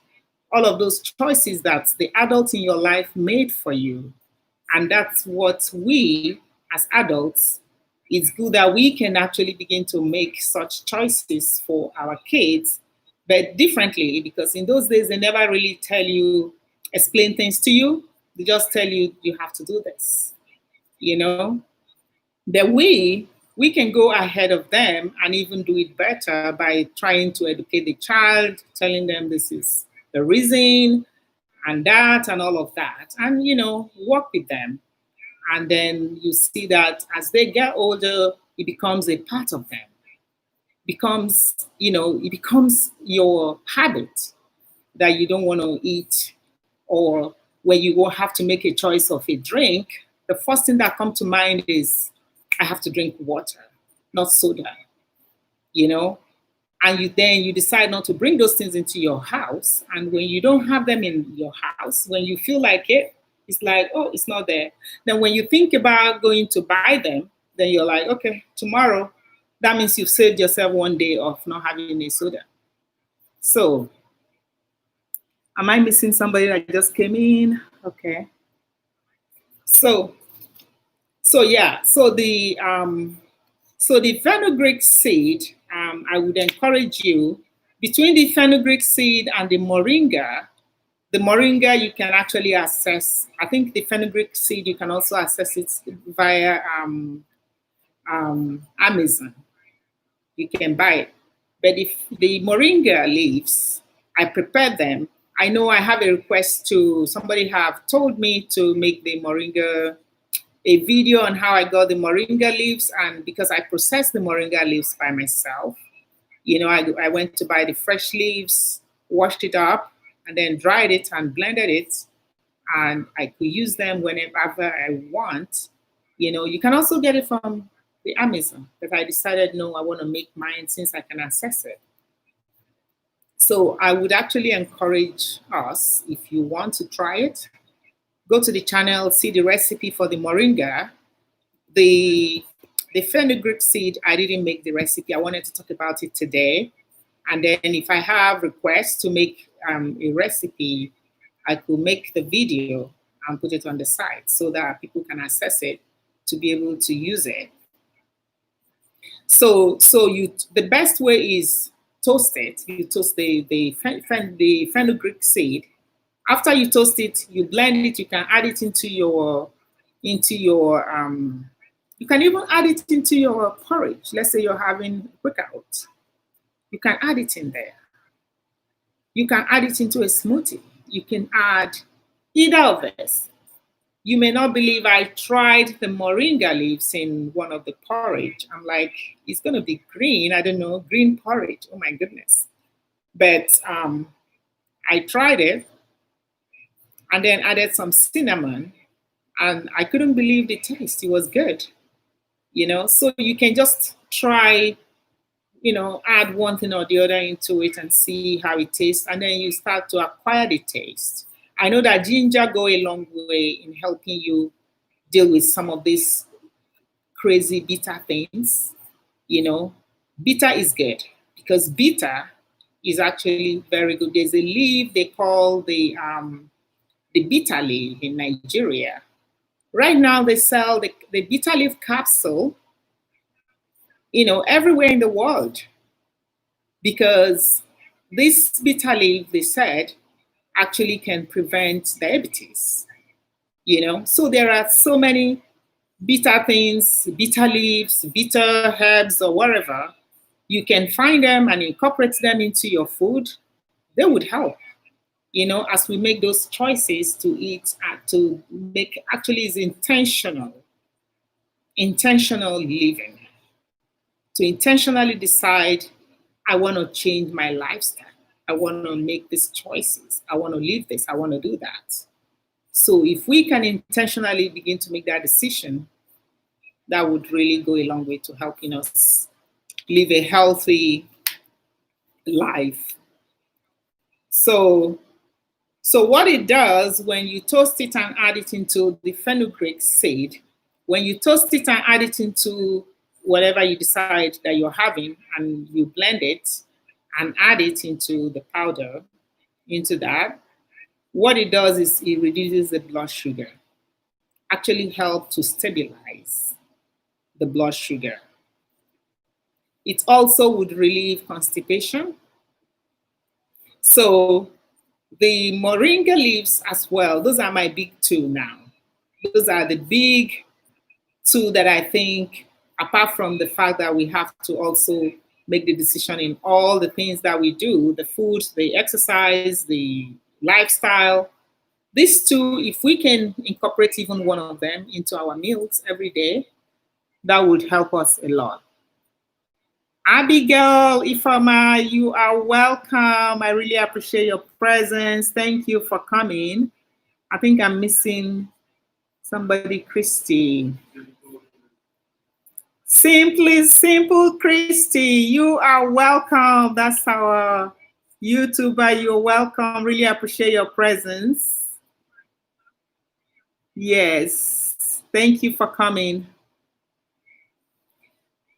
all of those choices that the adults in your life made for you. And that's what we, as adults, it's good that we can actually begin to make such choices for our kids, but differently, because in those days, they never really explain things to you. They just tell you, you have to do this, That we can go ahead of them and even do it better by trying to educate the child, telling them this is the reason and that and all of that, and work with them. And then you see that as they get older, it becomes a part of them. It becomes your habit that you don't want to eat, or when you will have to make a choice of a drink, the first thing that comes to mind is, I have to drink water, not soda, and you decide not to bring those things into your house. And when you don't have them in your house, when you feel like it's like, oh, it's not there. Then when you think about going to buy them, then you're like, okay, tomorrow, that means you've saved yourself one day of not having a soda. So, am I missing somebody that just came in? Okay. So the fenugreek seed, I would encourage you, between the fenugreek seed and the moringa you can actually access. I think the fenugreek seed, you can also access it via Amazon. You can buy it. But if the moringa leaves, I prepare them. I know I have a request somebody have told me to make the moringa, a video on how I got the moringa leaves, and because I processed the moringa leaves by myself, I went to buy the fresh leaves, washed it up, and then dried it and blended it, and I could use them whenever I want. You can also get it from the Amazon, but I decided, no, I want to make mine since I can access it. So I would actually encourage us, if you want to try it, go to the channel, see the recipe for the moringa. The The fenugreek seed, I didn't make the recipe. I wanted to talk about it today. And then if I have requests to make a recipe, I could make the video and put it on the site so that people can access it to be able to use it. So the best way is toast it. You toast the fenugreek seed. After you toast it, you blend it. You can add it into your you can even add it into your porridge. Let's say you're having workout. You can add it in there. You can add it into a smoothie. You can add either of this. You may not believe I tried the moringa leaves in one of the porridge. I'm like, it's going to be green. I don't know, green porridge. Oh my goodness. But I tried it and then added some cinnamon, and I couldn't believe the taste. It was good. So you can just try, add one thing or the other into it and see how it tastes, and then you start to acquire the taste. I know that ginger go a long way in helping you deal with some of these crazy bitter things. Bitter is good because bitter is actually very good. There's a leaf they call the bitter leaf in Nigeria. Right now they sell the bitter leaf capsule, everywhere in the world, because this bitter leaf, they said, actually can prevent diabetes. So there are so many bitter things, bitter leaves, bitter herbs, or whatever. You can find them and incorporate them into your food. They would help, as we make those choices to eat and to make, actually is intentional living, to intentionally decide, I want to change my lifestyle. I want to make these choices. I want to live this. I want to do that. So if we can intentionally begin to make that decision, that would really go a long way to helping us live a healthy life. So what it does when you toast it and add it into the fenugreek seed, when you toast it and add it into whatever you decide that you're having, and you blend it and add it into the powder, into that, what it does is it reduces the blood sugar, actually help to stabilize the blood sugar. It also would relieve constipation. So the moringa leaves as well, those are my big two now. Those are the big two that I think, apart from the fact that we have to also make the decision in all the things that we do, the food, the exercise, the lifestyle. These two, if we can incorporate even one of them into our meals every day, that would help us a lot. Abigail Ifama, you are welcome. I really appreciate your presence. Thank you for coming. I think I'm missing somebody, Christy. Simple Christy, you are welcome. That's our YouTuber. You're welcome. Really appreciate your presence. Yes, thank you for coming.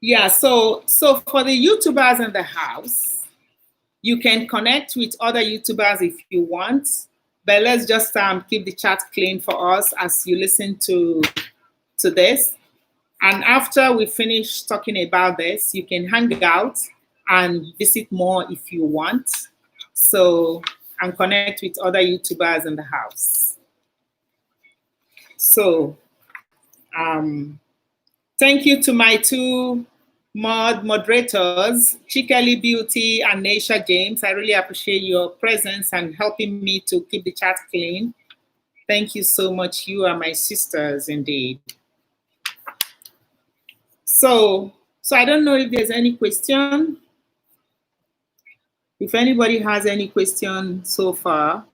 Yeah, so for the YouTubers in the house, you can connect with other YouTubers if you want, but let's just keep the chat clean for us as you listen to this. And after we finish talking about this, you can hang out and visit more if you want. So, and connect with other YouTubers in the house. So, thank you to my two moderators, Chikali Beauty and Naisha James. I really appreciate your presence and helping me to keep the chat clean. Thank you so much. You are my sisters indeed. So I don't know if there's any question. If anybody has any question so far.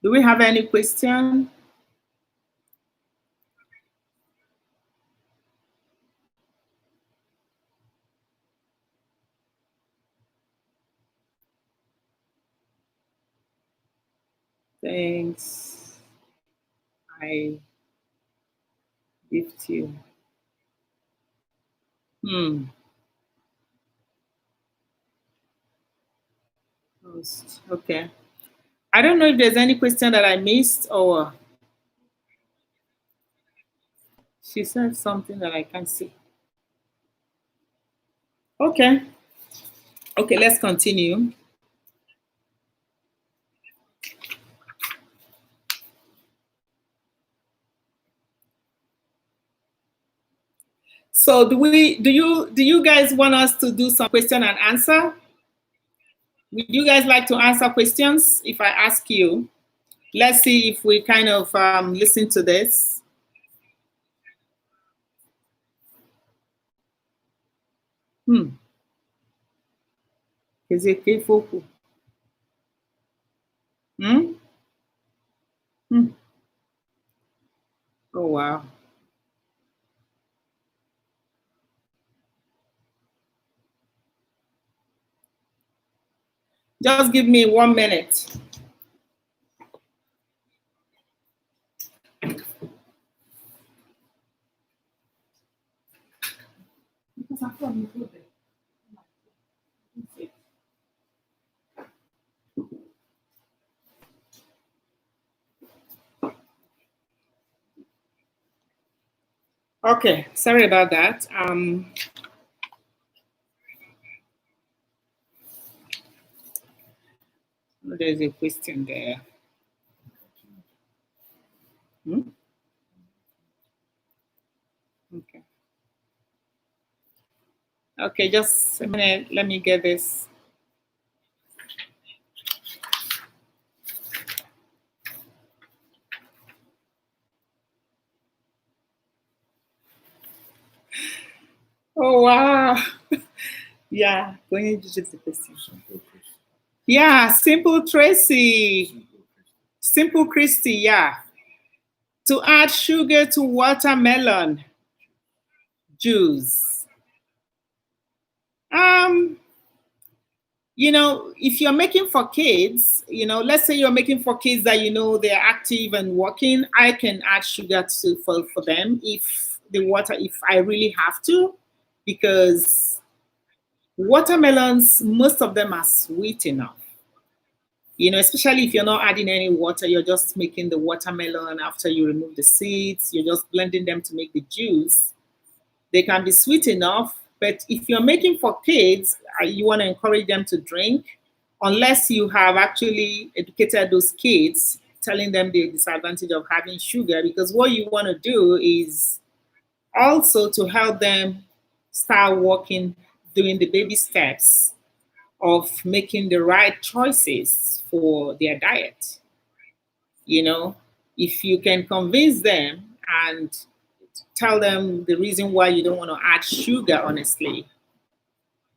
Do we have any question? Thanks. I gift you. Post. Okay. I don't know if there's any question that I missed or she said something that I can't see. Okay. Okay, let's continue. So do you guys want us to do some question and answer? Would you guys like to answer questions if I ask you? Let's see if we kind of listen to this. Is it focal? Hmm? Oh wow. Just give me 1 minute. Okay, sorry about that. There's a question there. Okay. Okay, just a minute. Let me get this. Oh wow. Yeah, going to just the question. Yeah, Simple Tracy. Simple Christy, yeah. To add sugar to watermelon juice. If you're making for kids, let's say you're making for kids that they're active and working, I can add sugar for them if I really have to, because watermelons, most of them are sweet enough. Especially if you're not adding any water, you're just making the watermelon after you remove the seeds, you're just blending them to make the juice. They can be sweet enough, but if you're making for kids, you want to encourage them to drink, unless you have actually educated those kids, telling them the disadvantage of having sugar, because what you want to do is also to help them start walking, doing the baby steps of making the right choices for their diet. If you can convince them and tell them the reason why you don't want to add sugar, honestly,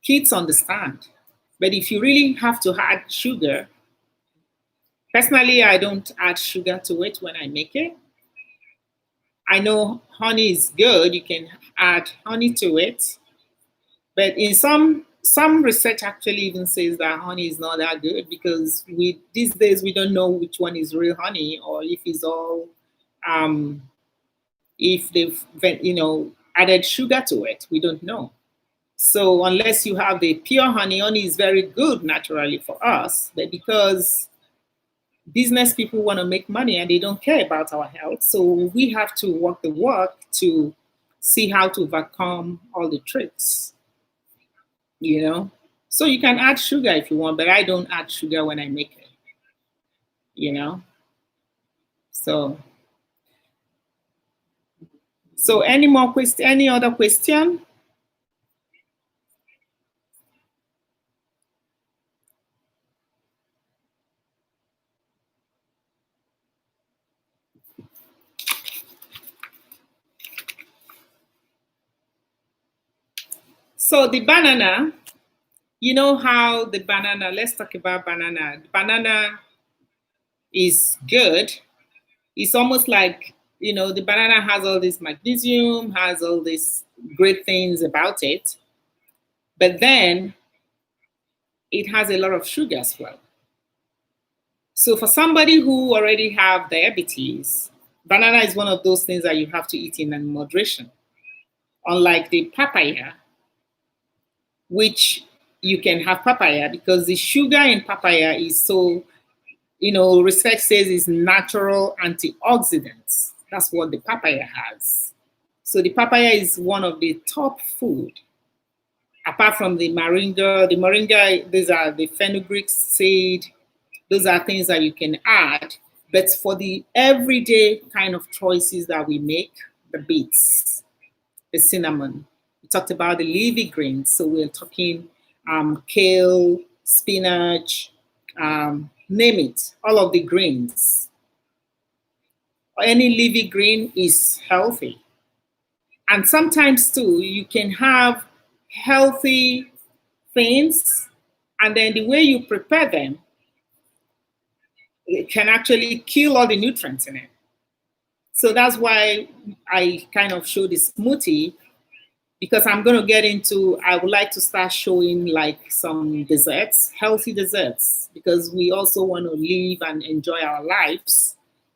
kids understand. But if you really have to add sugar, personally, I don't add sugar to it when I make it. I know honey is good, you can add honey to it, but in some research actually even says that honey is not that good, because these days we don't know which one is real honey, or if it's all if they've added sugar to it, we don't know. So unless you have the pure honey is very good naturally for us, but because business people want to make money and they don't care about our health, so we have to work the work to see how to overcome all the tricks. So you can add sugar if you want, but I don't add sugar when I make it. So any other question? So the banana, how the banana, let's talk about banana. The banana is good. It's almost like, the banana has all this magnesium, has all these great things about it, but then it has a lot of sugar as well. So for somebody who already have diabetes, banana is one of those things that you have to eat in moderation. Unlike the papaya, which you can have papaya because the sugar in papaya is so, research says is natural antioxidants. That's what the papaya has. So the papaya is one of the top food, apart from the moringa. The moringa, these are the fenugreek seed. Those are things that you can add. But for the everyday kind of choices that we make, the beets, the cinnamon. We talked about the leafy greens. So we're talking kale, spinach, name it, all of the greens. Any leafy green is healthy. And sometimes too, you can have healthy things, and then the way you prepare them, it can actually kill all the nutrients in it. So that's why I kind of show the smoothie, because I'm going to get into, I would like to start showing like some desserts, healthy desserts, because we also want to live and enjoy our lives.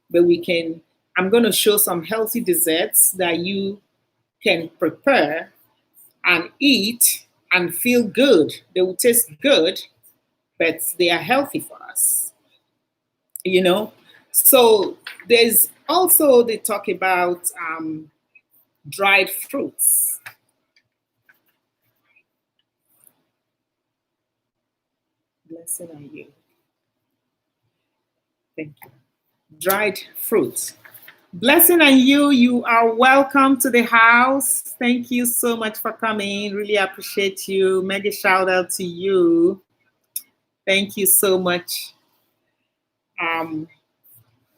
But I'm going to show some healthy desserts that you can prepare and eat and feel good. They will taste good, but they are healthy for us. So there's also, they talk about dried fruits. Blessing on you. Thank you. Dried fruits. Blessing on you. You are welcome to the house. Thank you so much for coming. Really appreciate you. Mega shout out to you. Thank you so much.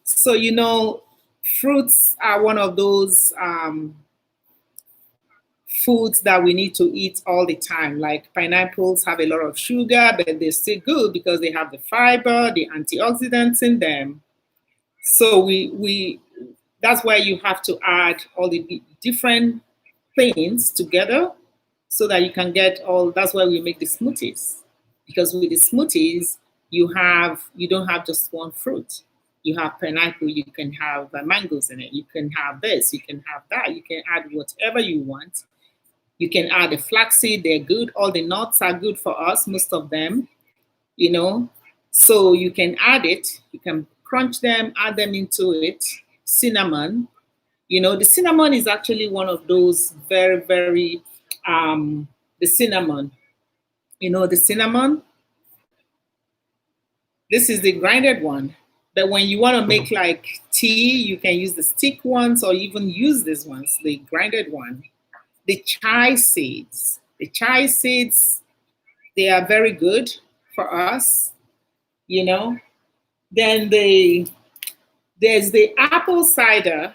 So, fruits are one of those foods that we need to eat all the time. Like pineapples have a lot of sugar, but they're still good because they have the fiber, the antioxidants in them. So that's why you have to add all the different things together so that you can get all. That's why we make the smoothies, because with the smoothies you don't have just one fruit. You have pineapple, you can have mangoes in it, you can have this, you can have that, you can add whatever you want. You can add the flaxseed, they're good. All the nuts are good for us, most of them, So you can add it, you can crunch them, add them into it. Cinnamon, the cinnamon is actually one of those very, very, the cinnamon, the cinnamon, this is the grinded one. But when you want to make like tea, you can use the stick ones or even use these ones, the grinded one. The chai seeds. The chai seeds, they are very good for us, Then there's the apple cider.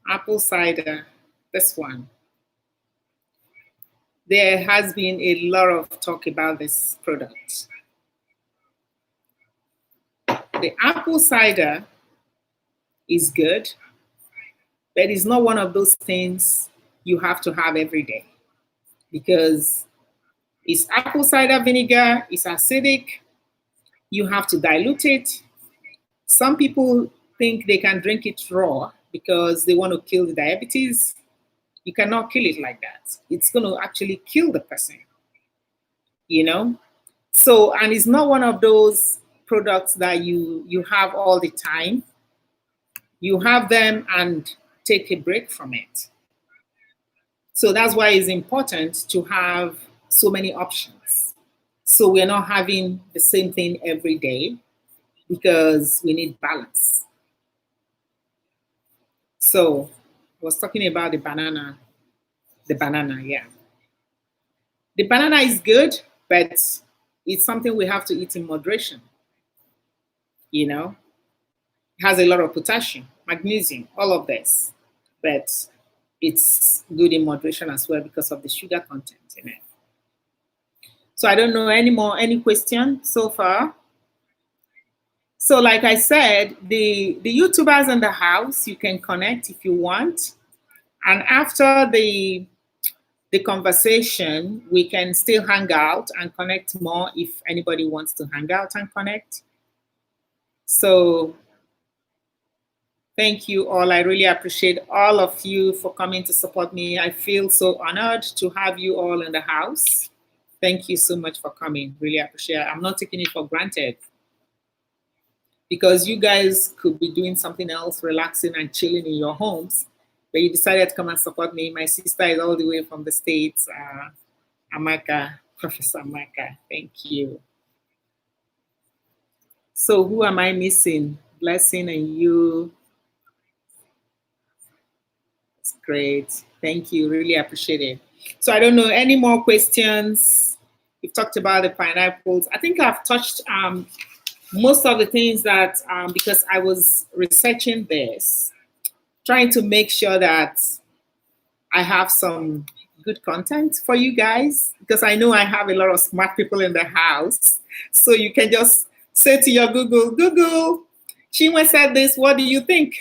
Apple cider, this one. There has been a lot of talk about this product. The apple cider is good, but it's not one of those things you have to have every day, because it's apple cider vinegar, it's acidic, you have to dilute it. Some people think they can drink it raw because they want to kill the diabetes. You cannot kill it like that. It's going to actually kill the person, So, and it's not one of those products that you have all the time. You have them and take a break from it. So that's why it's important to have so many options. So we're not having the same thing every day, because we need balance. So I was talking about the banana. The banana, yeah. The banana is good, but it's something we have to eat in moderation. It has a lot of potassium, magnesium, all of this. But it's good in moderation as well because of the sugar content in it. So I don't know any question so far. So like I said, the YouTubers in the house, you can connect if you want. And after the the conversation, we can still hang out and connect more if anybody wants to hang out and connect. So thank you all. I really appreciate all of you for coming to support me. I feel so honored to have you all in the house. Thank you so much for coming. Really appreciate it. I'm not taking it for granted, because you guys could be doing something else, relaxing and chilling in your homes, but you decided to come and support me. My sister is all the way from the States, Amaka, Professor Amaka. Thank you. So who am I missing? Blessing and you. That's great. Thank you. Really appreciate it. So I don't know, any more questions? We've talked about the pineapples. I think I've touched most of the things that, because I was researching this, trying to make sure that I have some good content for you guys, because I know I have a lot of smart people in the house. So you can just say to your Google, Chinwe said this, what do you think?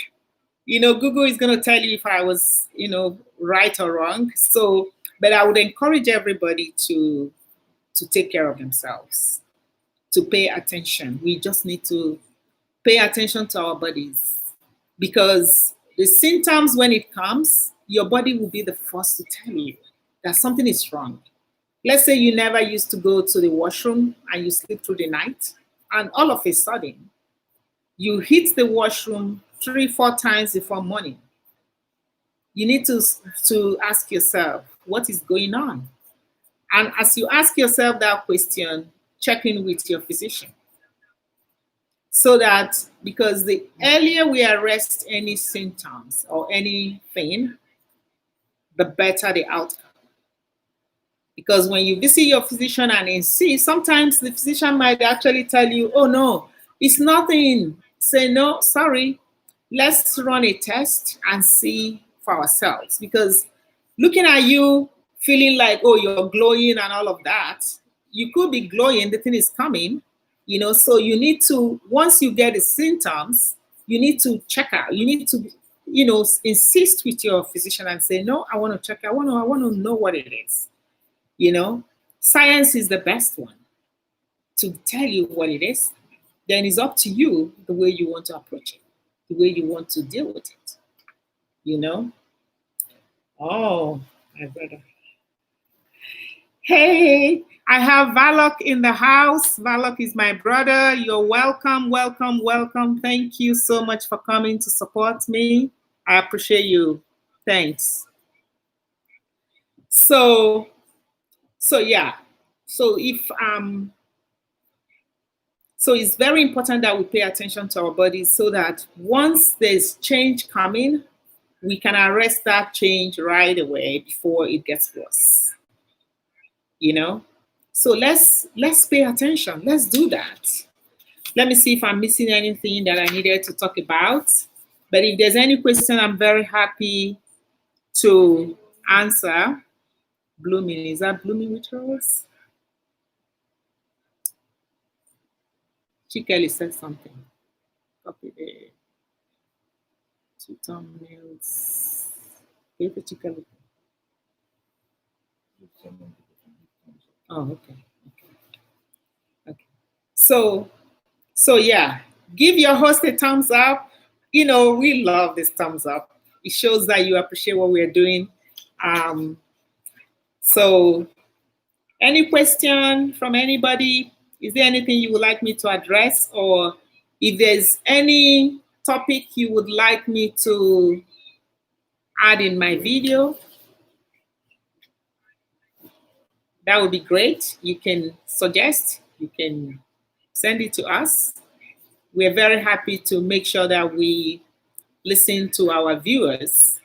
You know, Google is going to tell you if I was, you know, right or wrong. So, but I would encourage everybody to take care of themselves, to pay attention. We just need to pay attention to our bodies, because the symptoms, when it comes, your body will be the first to tell you that something is wrong. Let's say you never used to go to the washroom and you sleep through the night, and all of a sudden you hit the washroom 3-4 times before morning. You need to ask yourself, what is going on? And as you ask yourself that question, check in with your physician. So that, because the earlier we arrest any symptoms or anything, the better the outcome. Because when you visit your physician and insist, sometimes the physician might actually tell you, oh no, it's nothing. Say, no, sorry, let's run a test and see for ourselves. Because looking at you, feeling like, oh, you're glowing and all of that, you could be glowing, the thing is coming, you know, so you need to, once you get the symptoms, you need to check out. You need to, you know, insist with your physician and say, no, I want to check. I want to know what it is. You know, science is the best one to tell you what it is. Then it's up to you the way you want to approach it, the way you want to deal with it. You know? Oh, my brother. Hey, I have Valok in the house. Valok is my brother. You're welcome, welcome, welcome. Thank you so much for coming to support me. I appreciate you. Thanks. So yeah. So it's very important that we pay attention to our bodies, so that once there's change coming, we can arrest that change right away before it gets worse. You know? So let's pay attention. Let's do that. Let me see if I'm missing anything that I needed to talk about. But if there's any question, I'm very happy to answer. Blooming, is that blooming with rose? Chikeli said something. Copy the 2 thumbnails. Give it Chikeli. Oh, okay. So yeah, give your host a thumbs up. You know, we love this thumbs up. It shows that you appreciate what we're doing. So any question from anybody? Is there anything you would like me to address? Or if there's any topic you would like me to add in my video, that would be great. You can suggest, you can send it to us. We're very happy to make sure that we listen to our viewers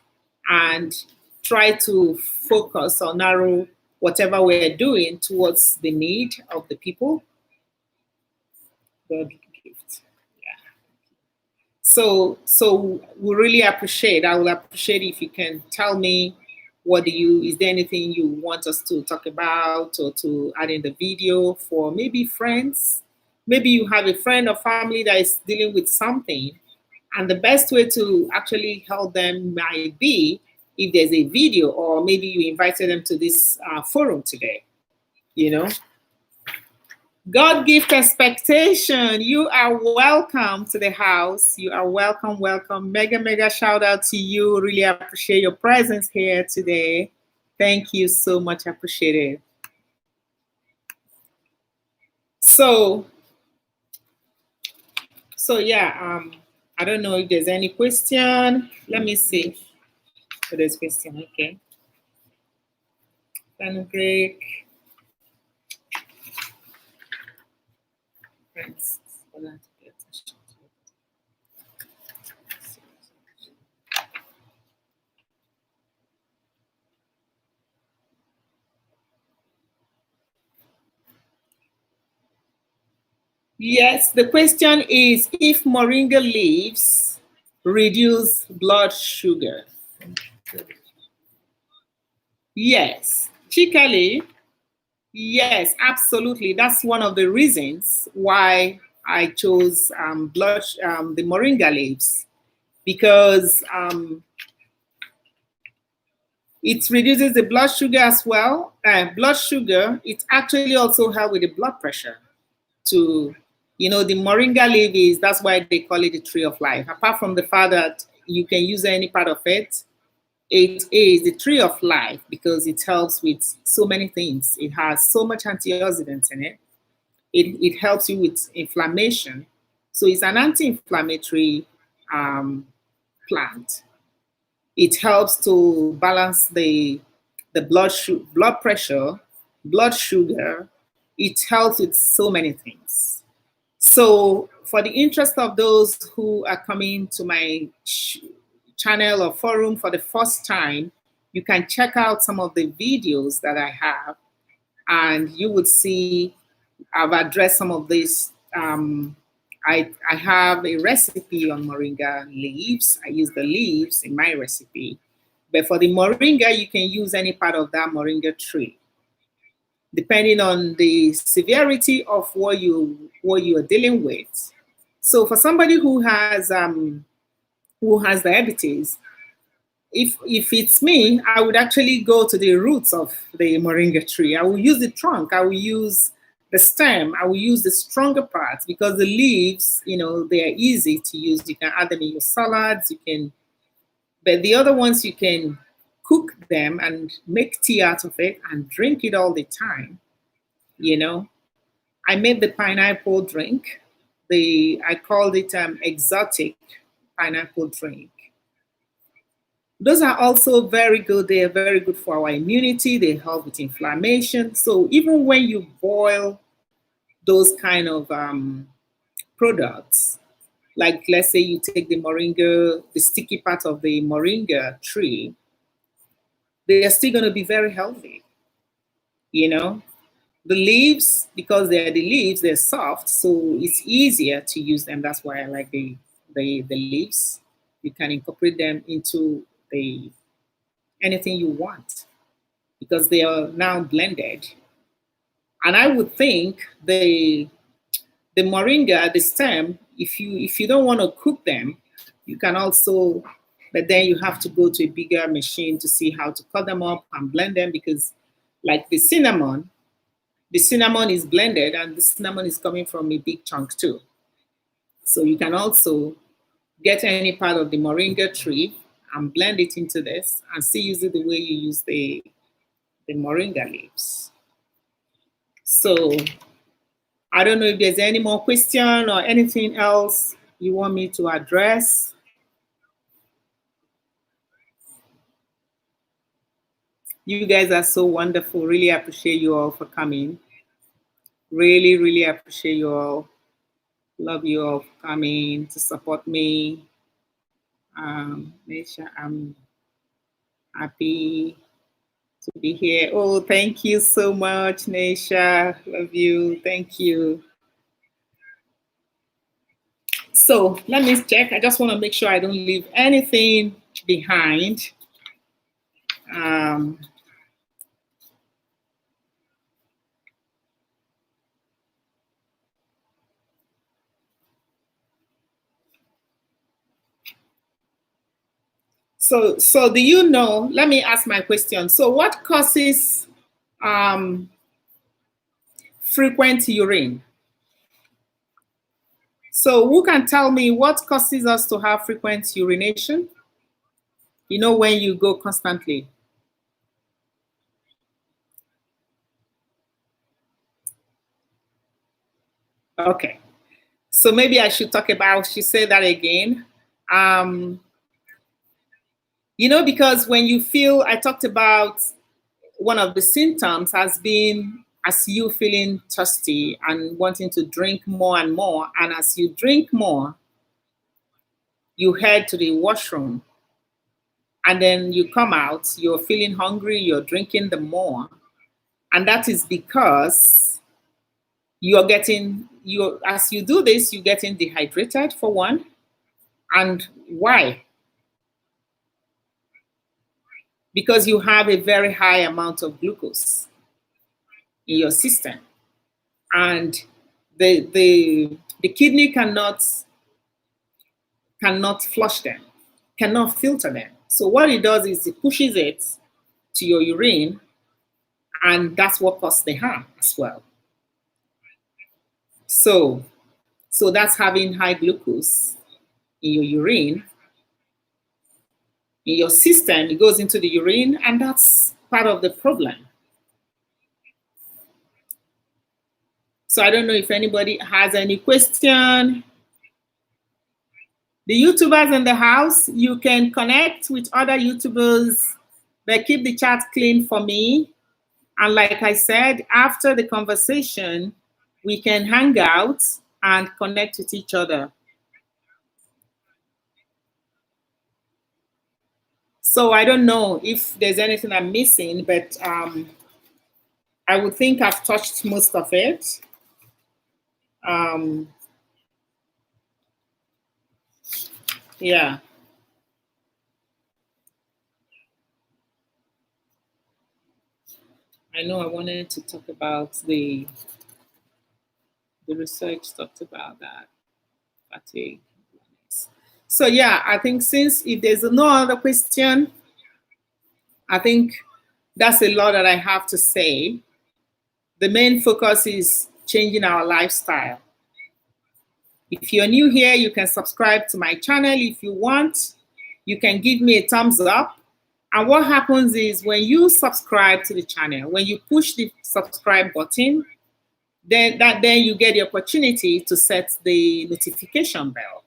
and try to focus or narrow whatever we're doing towards the need of the people. God gift. Yeah. So we really appreciate, I will appreciate if you can tell me, is there anything you want us to talk about or to add in the video for maybe friends? Maybe you have a friend or family that is dealing with something, and the best way to actually help them might be if there's a video, or maybe you invited them to this forum today, you know. God gift expectation. You are welcome to the house. You are welcome, welcome. Mega shout out to you. Really appreciate your presence here today. Thank you so much. Appreciate it. So yeah, I don't know if there's any question. Let me see. So there's question. Okay. Break. Thanks. Yes, the question is if moringa leaves reduce blood sugar. Yes, Chikali. Yes, absolutely. That's one of the reasons why I chose the moringa leaves, because it reduces the blood sugar as well. Blood sugar, it actually also helps with the blood pressure. To, the moringa leaf that's why they call it the tree of life. Apart from the fact that you can use any part of it, it is the tree of life because it helps with so many things. It has so much antioxidants in it. It helps you with inflammation. So it's an anti-inflammatory plant. It helps to balance the blood pressure, blood sugar. It helps with so many things. So for the interest of those who are coming to my channel or forum for the first time, you can check out some of the videos that I have, and you would see I've addressed some of this. I have a recipe on moringa leaves. I use the leaves in my recipe. But for the moringa, you can use any part of that moringa tree, depending on the severity of what you are dealing with. So for somebody who has diabetes, if it's me, I would actually go to the roots of the moringa tree. I will use the trunk. I will use the stem. I will use the stronger parts, because the leaves, they are easy to use. You can add them in your salads. But the other ones you can cook them and make tea out of it and drink it all the time. I made the pineapple drink. I called it exotic pineapple drink. Those are also very good. They are very good for our immunity. They help with inflammation. So even when you boil those kind of products, like let's say you take the moringa, the sticky part of the moringa tree, they are still going to be very healthy. The leaves, because they're the leaves, they're soft, so it's easier to use them. That's why I like the leaves. You can incorporate them into anything you want, because they are now blended. And I would think the moringa, the stem, if you don't want to cook them, you can also, but then you have to go to a bigger machine to see how to cut them up and blend them, because like the cinnamon is blended, and the cinnamon is coming from a big chunk too. So you can also get any part of the moringa tree and blend it into this and still use it the way you use the moringa leaves. So I don't know if there's any more question or anything else you want me to address. You guys are so wonderful. Really appreciate you all for coming. Really appreciate you all. Love you all for coming to support me. Nisha, I'm happy to be here. Oh, thank you so much, Nisha. Love you. Thank you. So let me check. I just want to make sure I don't leave anything behind. So do you know, let me ask my question. So what causes frequent urine? So who can tell me what causes us to have frequent urination? You know, when you go constantly. Okay. So maybe I should talk about, she said that again. You know, because when you feel, I talked about one of the symptoms has been as you feeling thirsty and wanting to drink more and more. And as you drink more, you head to the washroom. And then you come out, you're feeling hungry, you're drinking the more. And that is because you're getting, as you do this, you're getting dehydrated for one. And why? Because you have a very high amount of glucose in your system. And the kidney cannot flush them, cannot filter them. So what it does is it pushes it to your urine, and that's what causes the harm as well. So that's having high glucose in your urine, in your system, it goes into the urine, and that's part of the problem. So I don't know if anybody has any question. The YouTubers in the house, you can connect with other YouTubers, but keep the chat clean for me. And like I said, after the conversation, we can hang out and connect with each other. So I don't know if there's anything I'm missing, but I would think I've touched most of it. Yeah. I know I wanted to talk about the research talked about that, fatigue. So yeah, I think since if there's no other question, I think that's a lot that I have to say. The main focus is changing our lifestyle. If you're new here, you can subscribe to my channel if you want. You can give me a thumbs up. And what happens is when you subscribe to the channel, when you push the subscribe button, then you get the opportunity to set the notification bell.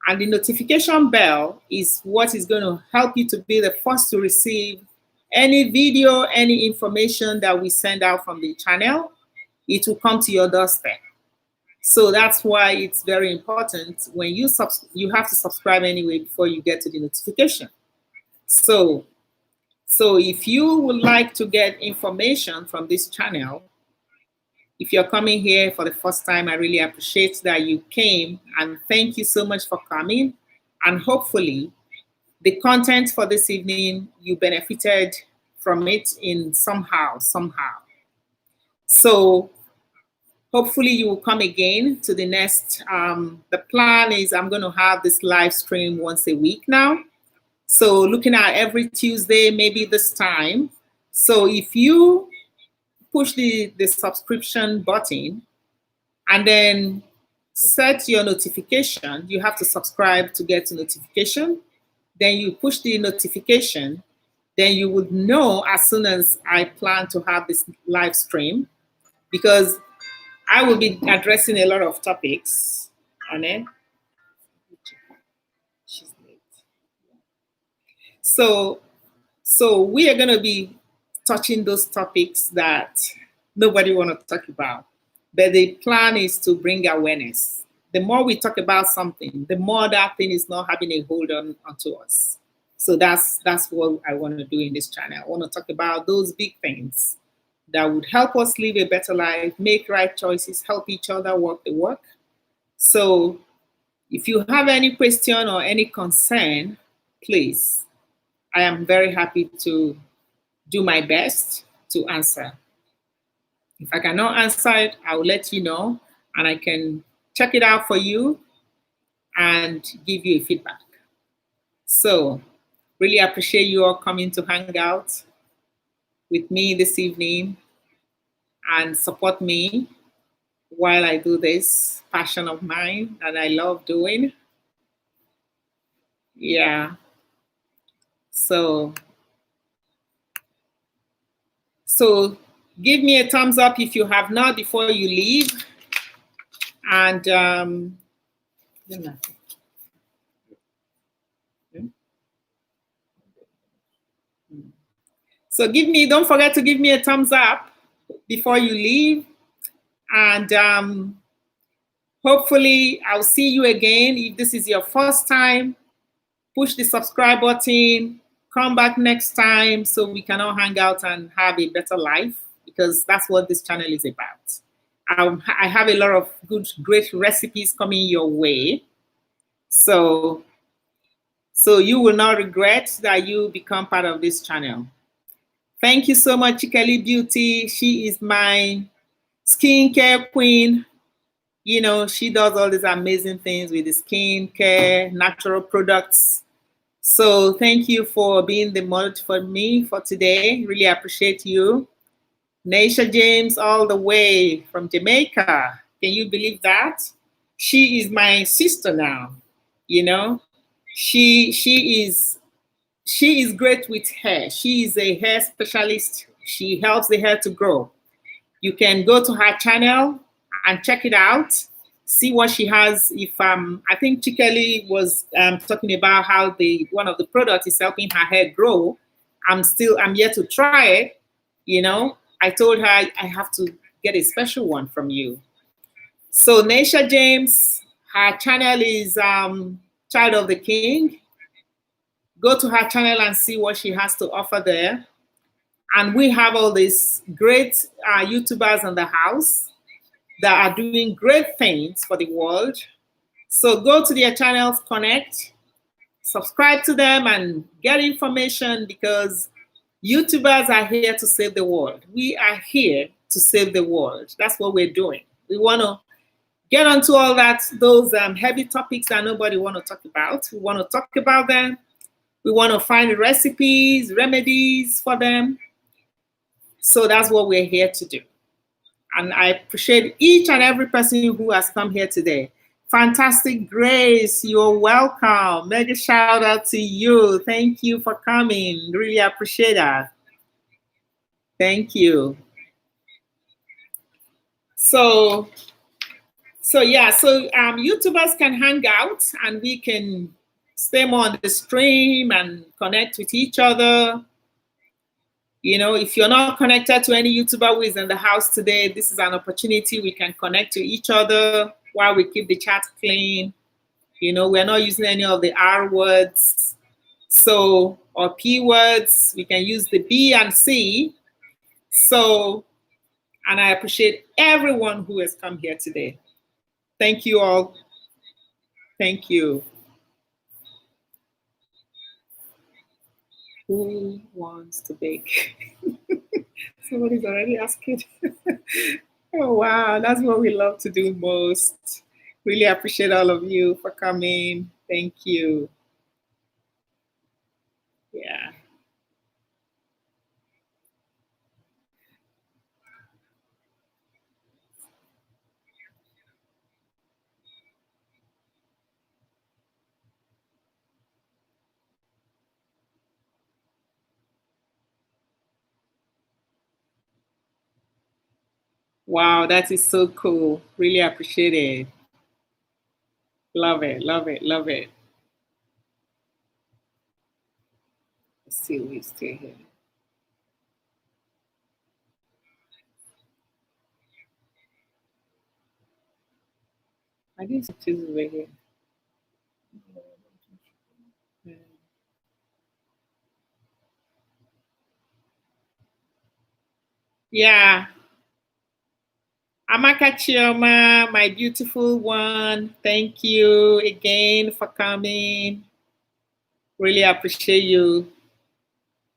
And the notification bell is what is going to help you to be the first to receive any video, any information that we send out from the channel. It will come to your doorstep. So that's why it's very important when you have to subscribe anyway before you get to the notification. So if you would like to get information from this channel, if you're coming here for the first time, I really appreciate that you came, and thank you so much for coming. And hopefully the content for this evening, you benefited from it in somehow. So hopefully you will come again to the next, the plan is I'm going to have this live stream once a week now. So looking at every Tuesday, maybe this time. So if you push the subscription button and then set your notification, you have to subscribe to get a notification. Then you push the notification, then you would know as soon as I plan to have this live stream, because I will be addressing a lot of topics on it. She's late. So we are going to be touching those topics that nobody want to talk about. But the plan is to bring awareness. The more we talk about something, the more that thing is not having a hold onto us. So that's what I want to do in this channel. I want to talk about those big things that would help us live a better life, make right choices, help each other work the work. So if you have any question or any concern, please, I am very happy to do my best to answer. If I cannot answer it, I will let you know, and I can check it out for you and give you a feedback. So Really appreciate you all coming to hang out with me this evening and support me while I do this passion of mine that I love doing. Yeah. So give me a thumbs up if you have not before you leave. And so don't forget to give me a thumbs up before you leave. And hopefully I'll see you again. If this is your first time, push the subscribe button, come back next time so we can all hang out and have a better life, because that's what this channel is about. I have a lot of great recipes coming your way. So you will not regret that you become part of this channel. Thank you so much, Chikeli Beauty. She is my skincare queen. You know, she does all these amazing things with the skincare, natural products. So thank you for being the model for me for today. Really appreciate you. Naisha James, all the way from Jamaica. Can you believe that? She is my sister now. You know, she is great with hair. She is a hair specialist. She helps the hair to grow. You can go to her channel and check it out. See what she has. If I think Chikeli was talking about how one of the products is helping her hair grow. I'm yet to try it. You know, I told her I have to get a special one from you. So Naisha James, her channel is Child of the King. Go to her channel and see what she has to offer there. And we have all these great YouTubers in the house that are doing great things for the world. So go to their channels, connect, subscribe to them, and get information, because YouTubers are here to save the world. We are here to save the world. That's what we're doing. We want to get onto all those heavy topics that nobody want to talk about. We want to talk about them. We want to find recipes, remedies for them. So that's what we're here to do. And I appreciate each and every person who has come here today. Fantastic Grace, you're welcome. Mega shout out to you. Thank you for coming. Really appreciate that. Thank you. So YouTubers can hang out and we can stay more on the stream and connect with each other. You know, if you're not connected to any YouTuber who is in the house today, this is an opportunity. We can connect to each other while we keep the chat clean. You know, we're not using any of the R words, or P words. We can use the B and C. And I appreciate everyone who has come here today. Thank you all. Thank you. Who wants to bake? Somebody's already asking. Oh, wow. That's what we love to do most. Really appreciate all of you for coming. Thank you. Yeah. Wow, that is so cool. Really appreciate it. Love it, love it, love it. Let's see who's still here. I think she's over here. Yeah. Amaka Chioma, my beautiful one. Thank you again for coming. Really appreciate you.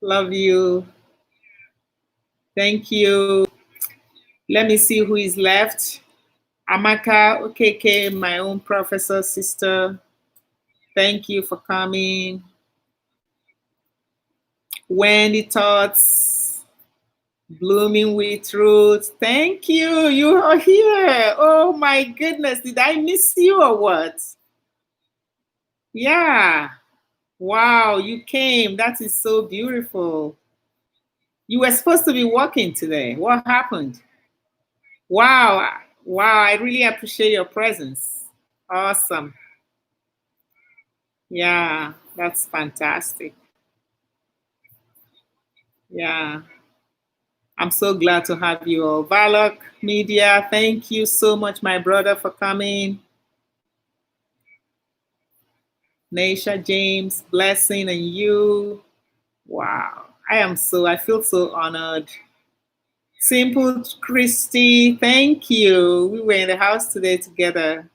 Love you. Thank you. Let me see who is left. Amaka Okeke, my own professor sister. Thank you for coming. Wendy Thoughts, Blooming with Roots. Thank you. You are here. Oh my goodness. Did I miss you or what? Yeah. Wow, you came. That is so beautiful. You were supposed to be working today. What happened? Wow. Wow. I really appreciate your presence. Awesome. Yeah, that's fantastic. Yeah. I'm so glad to have you all. Valok Media, thank you so much, my brother, for coming. Naisha James, blessing and you. Wow. I feel so honored. Simple Christy, thank you. We were in the house today together.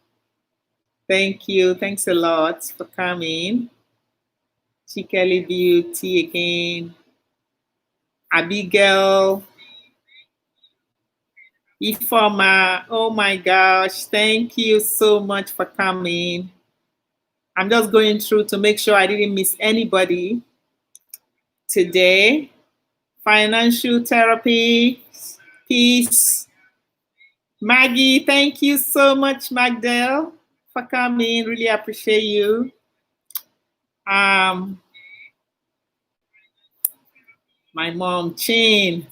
Thank you. Thanks a lot for coming. Chikeli Beauty again. Abigail. Ifoma, oh my gosh, thank you so much for coming. I'm just going through to make sure I didn't miss anybody today. Financial therapy, peace. Maggie, thank you so much, Magdal, for coming. Really appreciate you. My mom, Chin.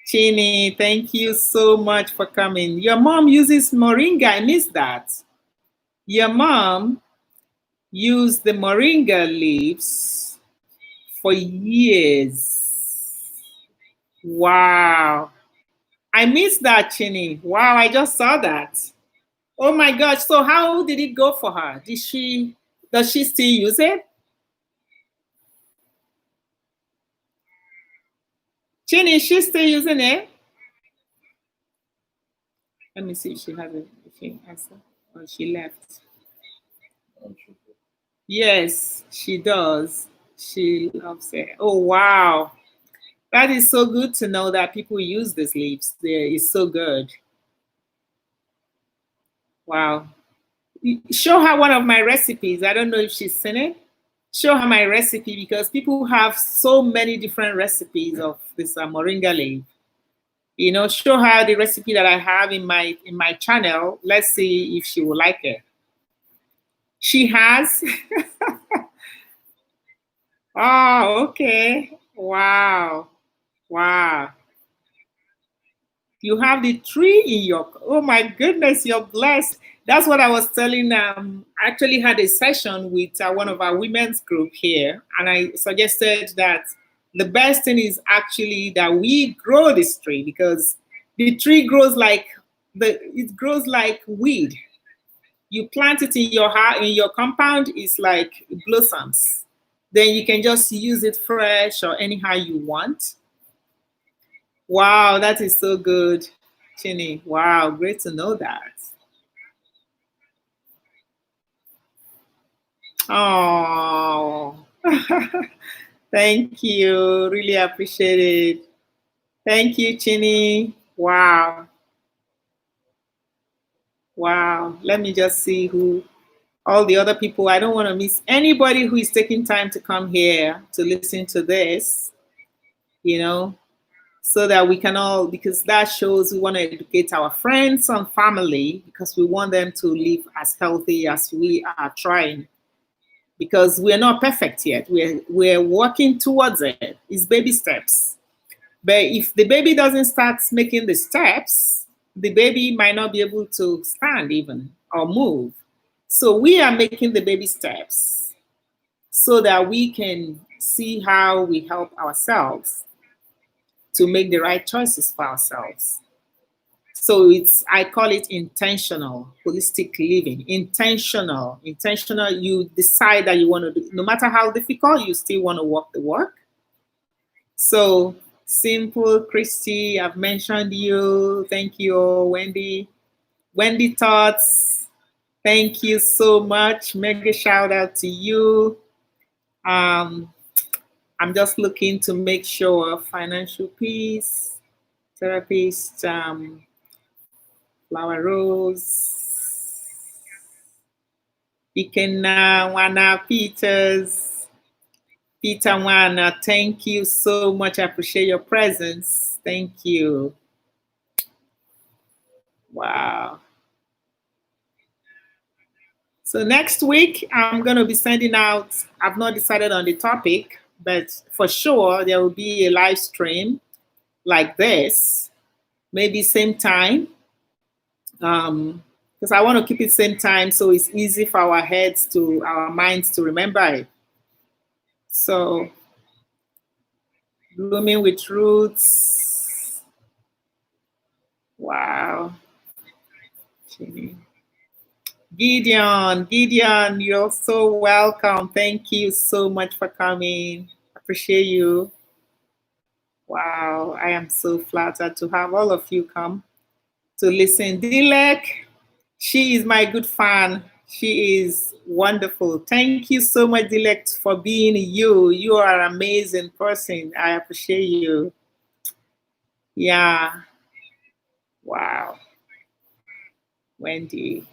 Chini, thank you so much for coming. Your mom uses moringa. I missed that. Your mom used the moringa leaves for years. Wow. I missed that, Chini. Wow, I just saw that. Oh my gosh. So how did it go for her? Does she still use it? Chini, is she still using it? Let me see if she has it. If she answer. Or she left. Yes, she does. She loves it. Oh wow. That is so good to know that people use these leaves. It's so good. Wow. Show her one of my recipes. I don't know if she's seen it. Show her my recipe because people have so many different recipes of this moringa leaf. You know, show her the recipe that I have in my channel. Let's see if she will like it. She has. Oh, okay. Wow. Wow. You have the tree in your, oh my goodness, you're blessed. That's what I was telling. I actually had a session with one of our women's group here, and I suggested that the best thing is actually that we grow this tree because the tree grows like it grows like weed. You plant it in your compound, it's like it blossoms. Then you can just use it fresh or anyhow you want. Wow, that is so good, Chini. Wow, great to know that. Oh, thank you. Really appreciate it. Thank you, Chini. Wow. Wow. Let me just see who all the other people. I don't want to miss anybody who is taking time to come here to listen to this, you know, so that we can all, because that shows we want to educate our friends and family because we want them to live as healthy as we are trying. Because we're not perfect yet. We're working towards it. It's baby steps. But if the baby doesn't start making the steps, the baby might not be able to stand even or move. So we are making the baby steps so that we can see how we help ourselves to make the right choices for ourselves. So I call it intentional, holistic living. Intentional, you decide that you want to do, no matter how difficult, you still want to walk the walk. So Simple Christy, I've mentioned you. Thank you, Wendy. Wendy Thoughts, thank you so much. Mega shout out to you. I'm just looking to make sure financial peace, therapist, Flower Rose, Ikenna, Wana Peters, Peter Wana, thank you so much. I appreciate your presence. Thank you. Wow. So next week, I'm going to be sending out, I've not decided on the topic, but for sure there will be a live stream like this, maybe same time, because I want to keep it same time so it's easy for our minds to remember it. So, blooming with roots. Wow. Gideon, you're so welcome. Thank you so much for coming. Appreciate you. Wow, I am so flattered to have all of you come to listen. Dilek, she is my good fan. She is wonderful. Thank you so much, Dilek, for being you. You are an amazing person. I appreciate you. Yeah. Wow. Wendy.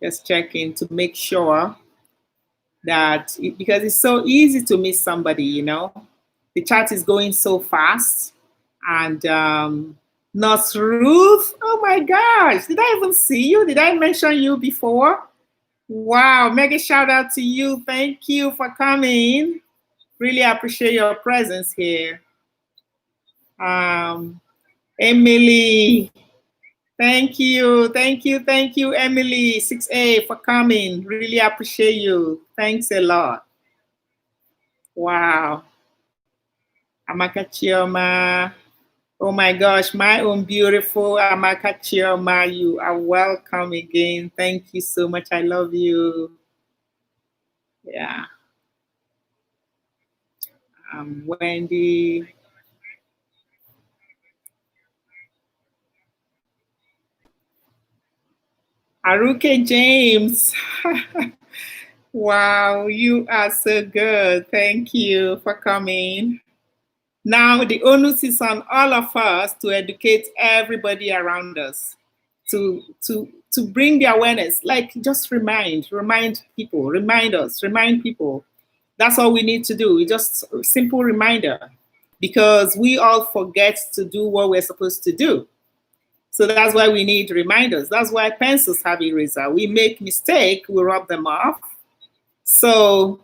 Just checking to make sure that, because it's so easy to miss somebody, you know. The chat is going so fast. And Nurse Ruth, oh my gosh, did I even see you? Did I mention you before? Wow, mega shout out to you. Thank you for coming. Really appreciate your presence here. Emily, thank you, Emily 6A for coming. Really appreciate you. Thanks a lot. Wow. Amaka Chioma. Oh my gosh, my own beautiful Amaka Chioma, you are welcome again. Thank you so much. I love you. Yeah. Wendy. Aruke James. Wow, you are so good. Thank you for coming. Now, the onus is on all of us to educate everybody around us, to bring the awareness, like just remind people, remind us, remind people. That's all we need to do. It's just a simple reminder, because we all forget to do what we're supposed to do. So that's why we need reminders. That's why pencils have eraser. We make mistake, we rub them off. So,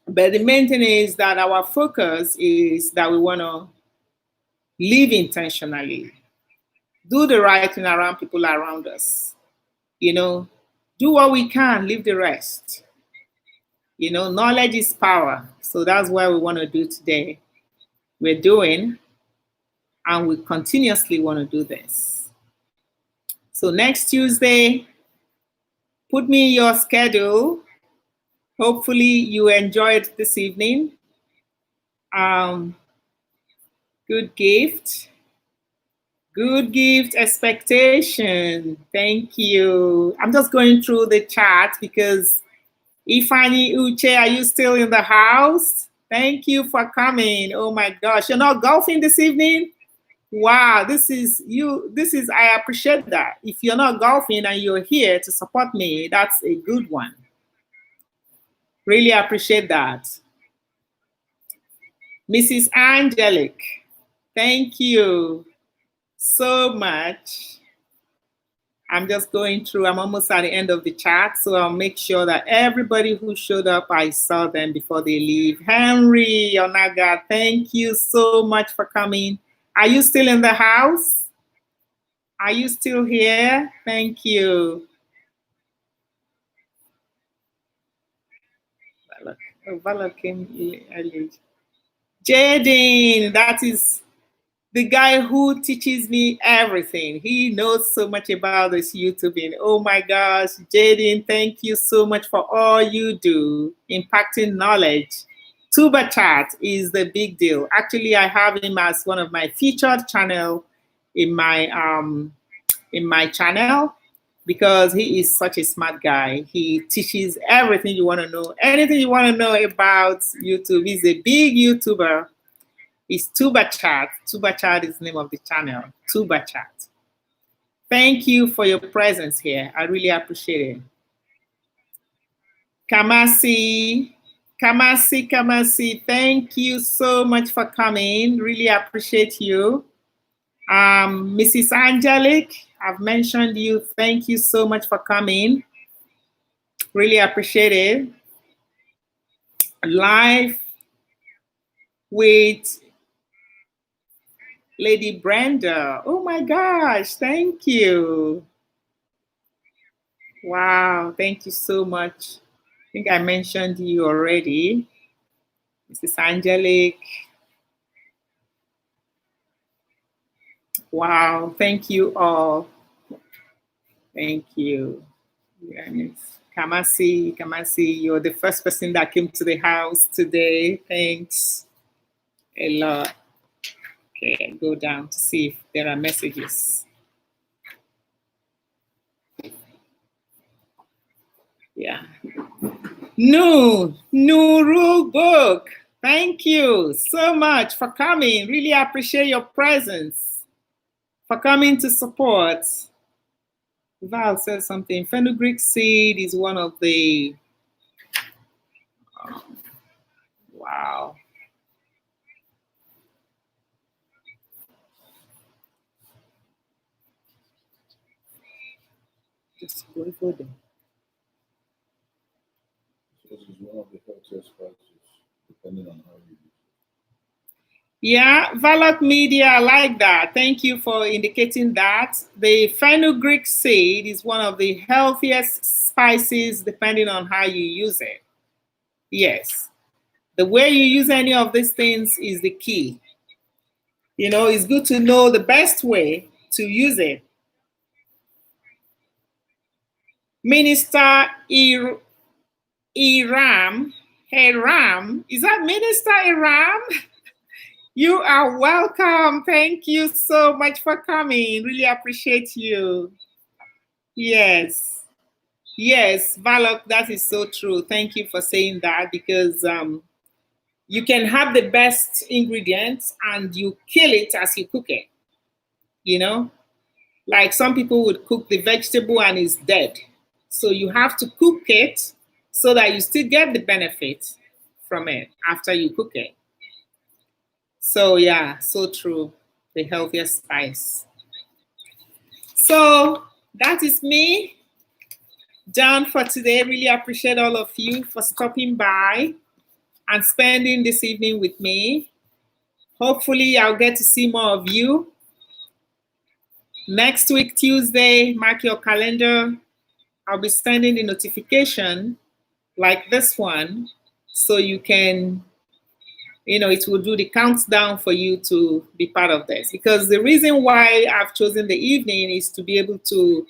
but the main thing is that our focus is that we want to live intentionally, do the right thing around people around us, you know, do what we can, leave the rest. You know, knowledge is power. So that's what we want to do today. We're doing, and we continuously want to do this. So next Tuesday, put me in your schedule. Hopefully you enjoyed this evening. Good gift. Good gift expectation. Thank you. I'm just going through the chat because Ifani Uche, are you still in the house? Thank you for coming. Oh my gosh. You're not golfing this evening? Wow, this is, I appreciate that. If you're not golfing and you're here to support me, that's a good one. Really appreciate that. Mrs. Angelic, thank you so much. I'm just going through, I'm almost at the end of the chat, so I'll make sure that everybody who showed up, I saw them before they leave. Henry Onaga, thank you so much for coming. Are you still in the house? Are you still here? Thank you. Jaden, that is the guy who teaches me everything. He knows so much about this YouTubing. Oh my gosh, Jaden, thank you so much for all you do, impacting knowledge. Tuba Chat is the big deal. Actually, I have him as one of my featured channel in my channel, because he is such a smart guy. He teaches everything you want to know, anything you want to know about YouTube. He's a big YouTuber. It's Tuba Chat. Tuba Chat is the name of the channel. Tuba Chat. Thank you for your presence here. I really appreciate it. Kamasi, thank you so much for coming. Really appreciate you. Mrs. Angelic, I've mentioned you. Thank you so much for coming. Really appreciate it. Live with Lady Brenda. Oh my gosh, thank you. Wow, thank you so much. I think I mentioned you already. Mrs. Angelic. Wow, thank you all. Thank you. Yes. Kamasi, you're the first person that came to the house today. Thanks a lot. Okay, go down to see if there are messages. Yeah. New rule book. Thank you so much for coming. Really appreciate your presence, for coming to support. Val said something. Fenugreek seed is one of the, wow. Just go for them. This is one of the healthiest spices, depending on how you use it. Yeah, Valak Media, I like that. Thank you for indicating that. The fenugreek seed is one of the healthiest spices depending on how you use it. Yes. The way you use any of these things is the key. You know, it's good to know the best way to use it. Minister Iram, is that Minister Iram? You are welcome. Thank you so much for coming. Really appreciate you. Yes. Yes, Valok, that is so true. Thank you for saying that, because you can have the best ingredients and you kill it as you cook it. You know, like some people would cook the vegetable and it's dead. So you have to cook it so that you still get the benefit from it after you cook it. So yeah, so true. The healthiest spice. So that is me done for today. Really appreciate all of you for stopping by and spending this evening with me. Hopefully I'll get to see more of you. Next week, Tuesday, mark your calendar. I'll be sending the notification like this one, so you can, you know, it will do the countdown for you to be part of this. Because the reason why I've chosen the evening is to be able to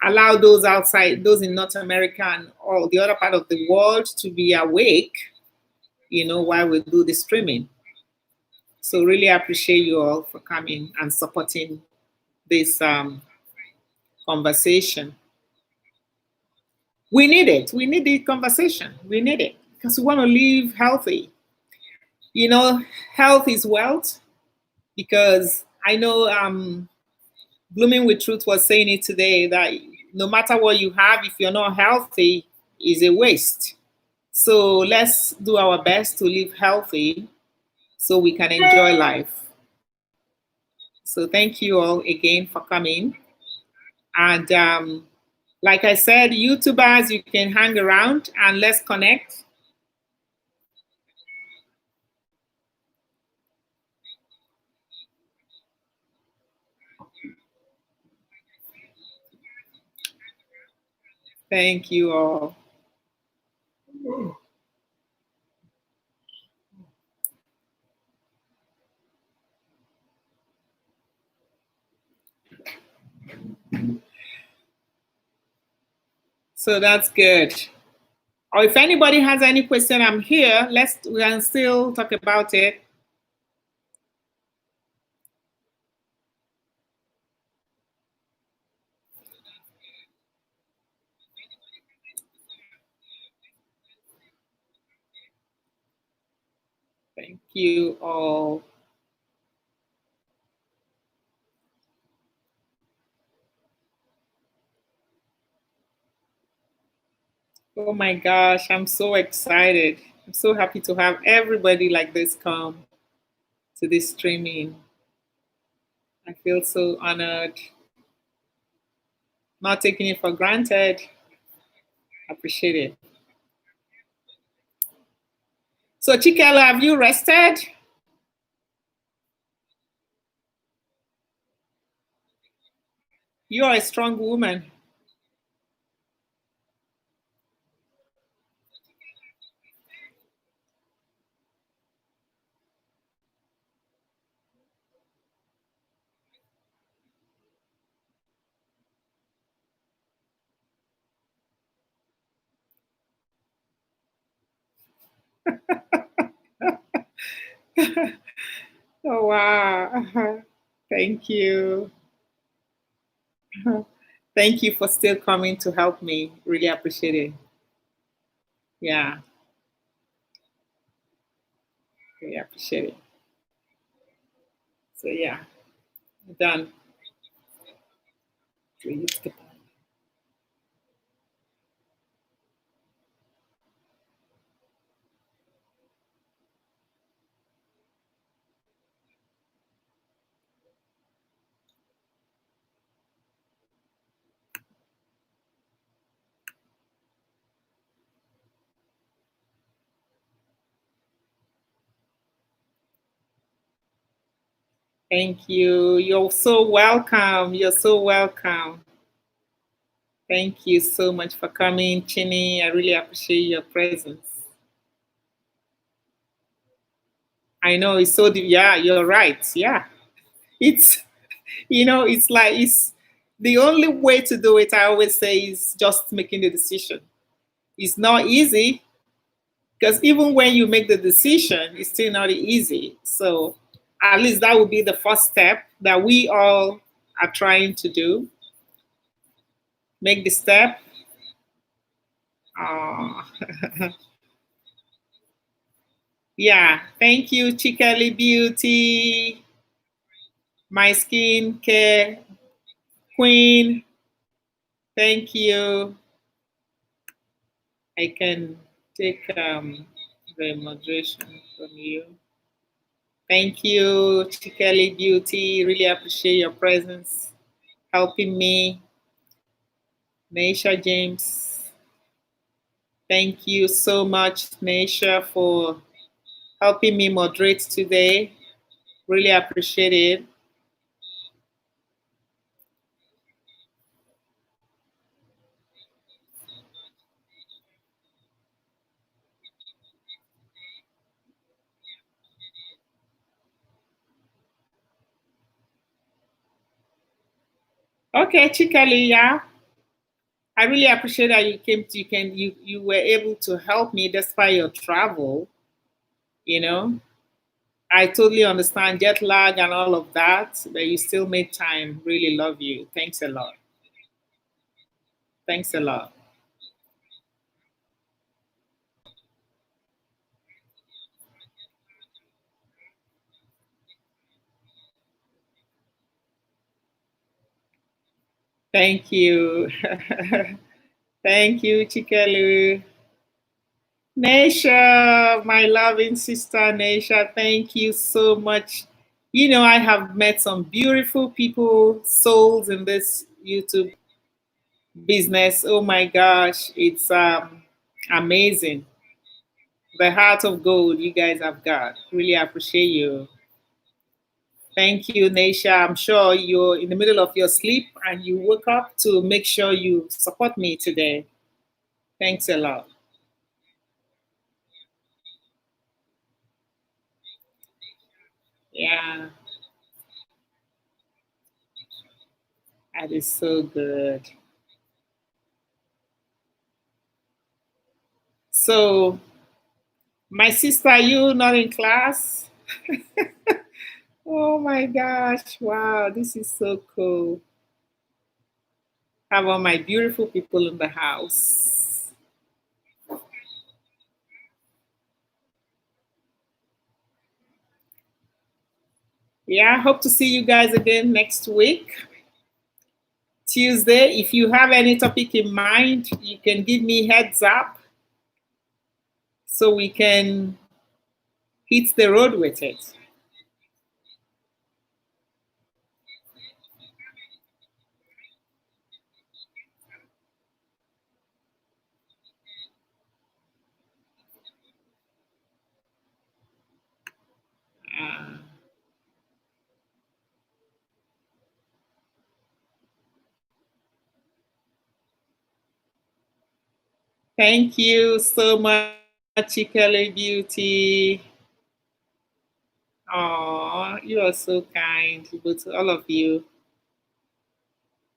allow those outside, those in North America and all the other part of the world to be awake, you know, while we do the streaming. So really appreciate you all for coming and supporting this conversation. We need it. We need the conversation. We need it because we want to live healthy. You know, health is wealth, because I know Blooming with Truth was saying it today, that no matter what you have, if you're not healthy, is a waste. So let's do our best to live healthy so we can enjoy life. So thank you all again for coming. And like I said, YouTubers, you can hang around and let's connect. Thank you all. So that's good. Or if anybody has any question, I'm here. We can still talk about it. Thank you all. Oh my gosh, I'm so excited. I'm so happy to have everybody like this come to this streaming. I feel so honored, not taking it for granted. I appreciate it. So, Chikela, have you rested? You are a strong woman. Oh, wow. Thank you. Thank you for still coming to help me. Really appreciate it. Yeah, really appreciate it. So, yeah, done. Thank you. You're so welcome. You're so welcome. Thank you so much for coming, Chini. I really appreciate your presence. I know it's so deep. Yeah, you're right. Yeah. It's, it's like, it's the only way to do it, I always say, is just making the decision. It's not easy because even when you make the decision, it's still not easy. So at least that would be the first step that we all are trying to do. Make the step. Oh. Yeah, thank you, Chikali Beauty, my skin care queen. Thank you. I can take the moderation from you. Thank you, Chikali Beauty. Really appreciate your presence, helping me. Naisha James, thank you so much, Naisha, for helping me moderate today. Really appreciate it. Okay, Chikali, yeah. I really appreciate that you came to you were able to help me despite your travel, you know. I totally understand jet lag and all of that, but you still made time. Really love you. Thanks a lot. Thanks a lot. Thank you. Thank you, Chikelu. Nesha, my loving sister Nesha, thank you so much. I have met some beautiful people, souls in this YouTube business. Oh my gosh, it's amazing. The heart of gold you guys have got. Really appreciate you. Thank you, Nesha. I'm sure you're in the middle of your sleep and you woke up to make sure you support me today. Thanks a lot. Yeah, that is so good. So, my sister, you not in class? Oh my gosh, wow, this is so cool. How about my beautiful people in the house? Yeah, hope to see you guys again next week. Tuesday. If you have any topic in mind, you can give me heads up so we can hit the road with it. Thank you so much, Chikele Beauty. Oh, you are so kind, to all of you.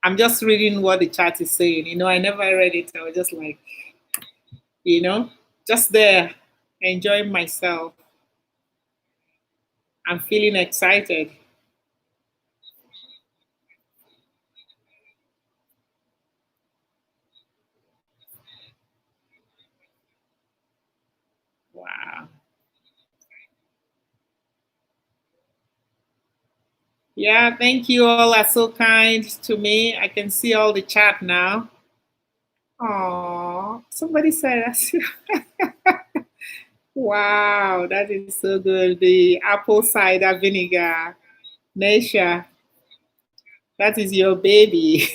I'm just reading what the chat is saying. I never read it. I was just like, just there, enjoying myself. I'm feeling excited. Wow. Yeah, thank you all are so kind to me. I can see all the chat now. Oh, somebody said that. Wow, that is so good. The apple cider vinegar. Nesha, that is your baby.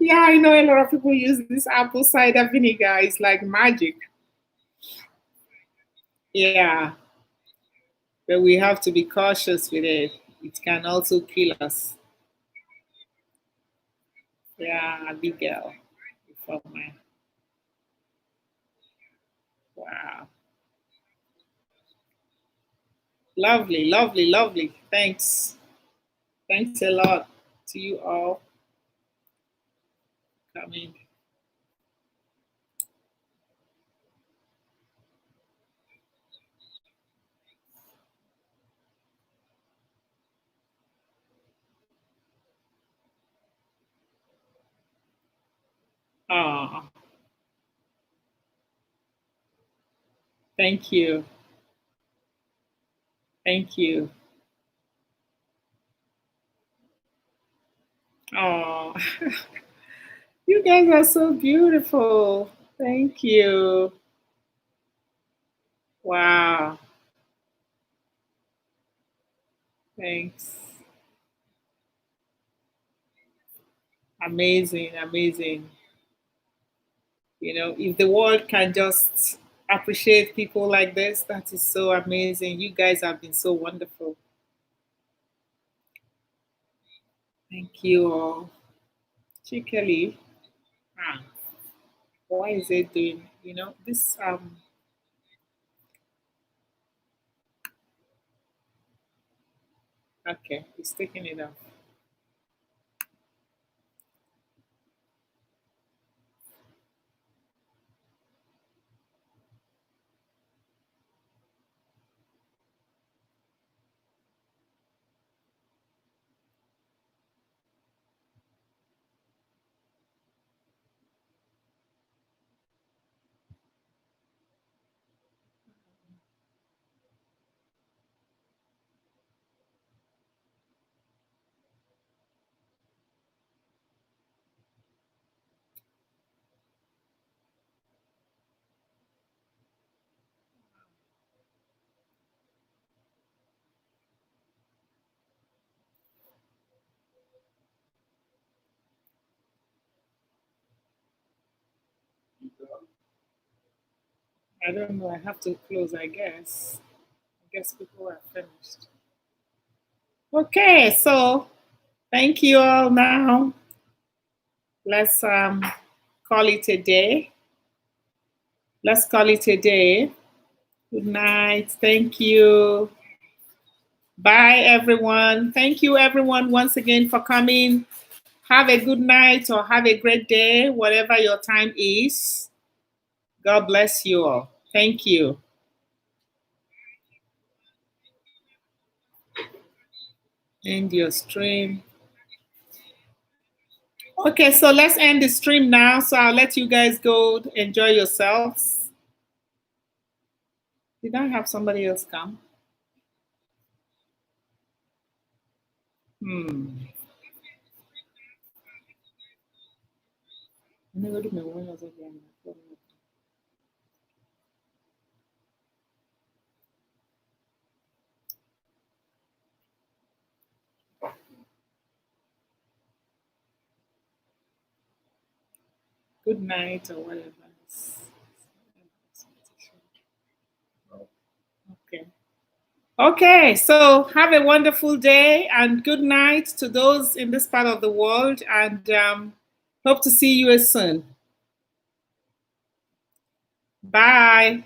Yeah, I know a lot of people use this apple cider vinegar. It's like magic. Yeah, but we have to be cautious with it. It can also kill us. Yeah, Abigail. For my wow. Lovely, lovely, lovely. Thanks. Thanks a lot to you all coming. Oh, thank you. Thank you. Oh, you guys are so beautiful. Thank you. Wow. Thanks. Amazing, amazing. If the world can just appreciate people like this, that is so amazing. You guys have been so wonderful. Thank you all. Chikeli, ah, why is it doing, this, okay, it's taking it off. I don't know, I have to close, I guess. I guess people are finished. Okay, so thank you all now. Let's call it a day. Let's call it a day. Good night. Thank you. Bye, everyone. Thank you, everyone, once again for coming. Have a good night or have a great day, whatever your time is. God bless you all. Thank you. End your stream. Okay, so let's end the stream now. So I'll let you guys go enjoy yourselves. Did I have somebody else come? Hmm. Good night or whatever. Okay. Okay, so have a wonderful day and good night to those in this part of the world, and hope to see you soon. Bye.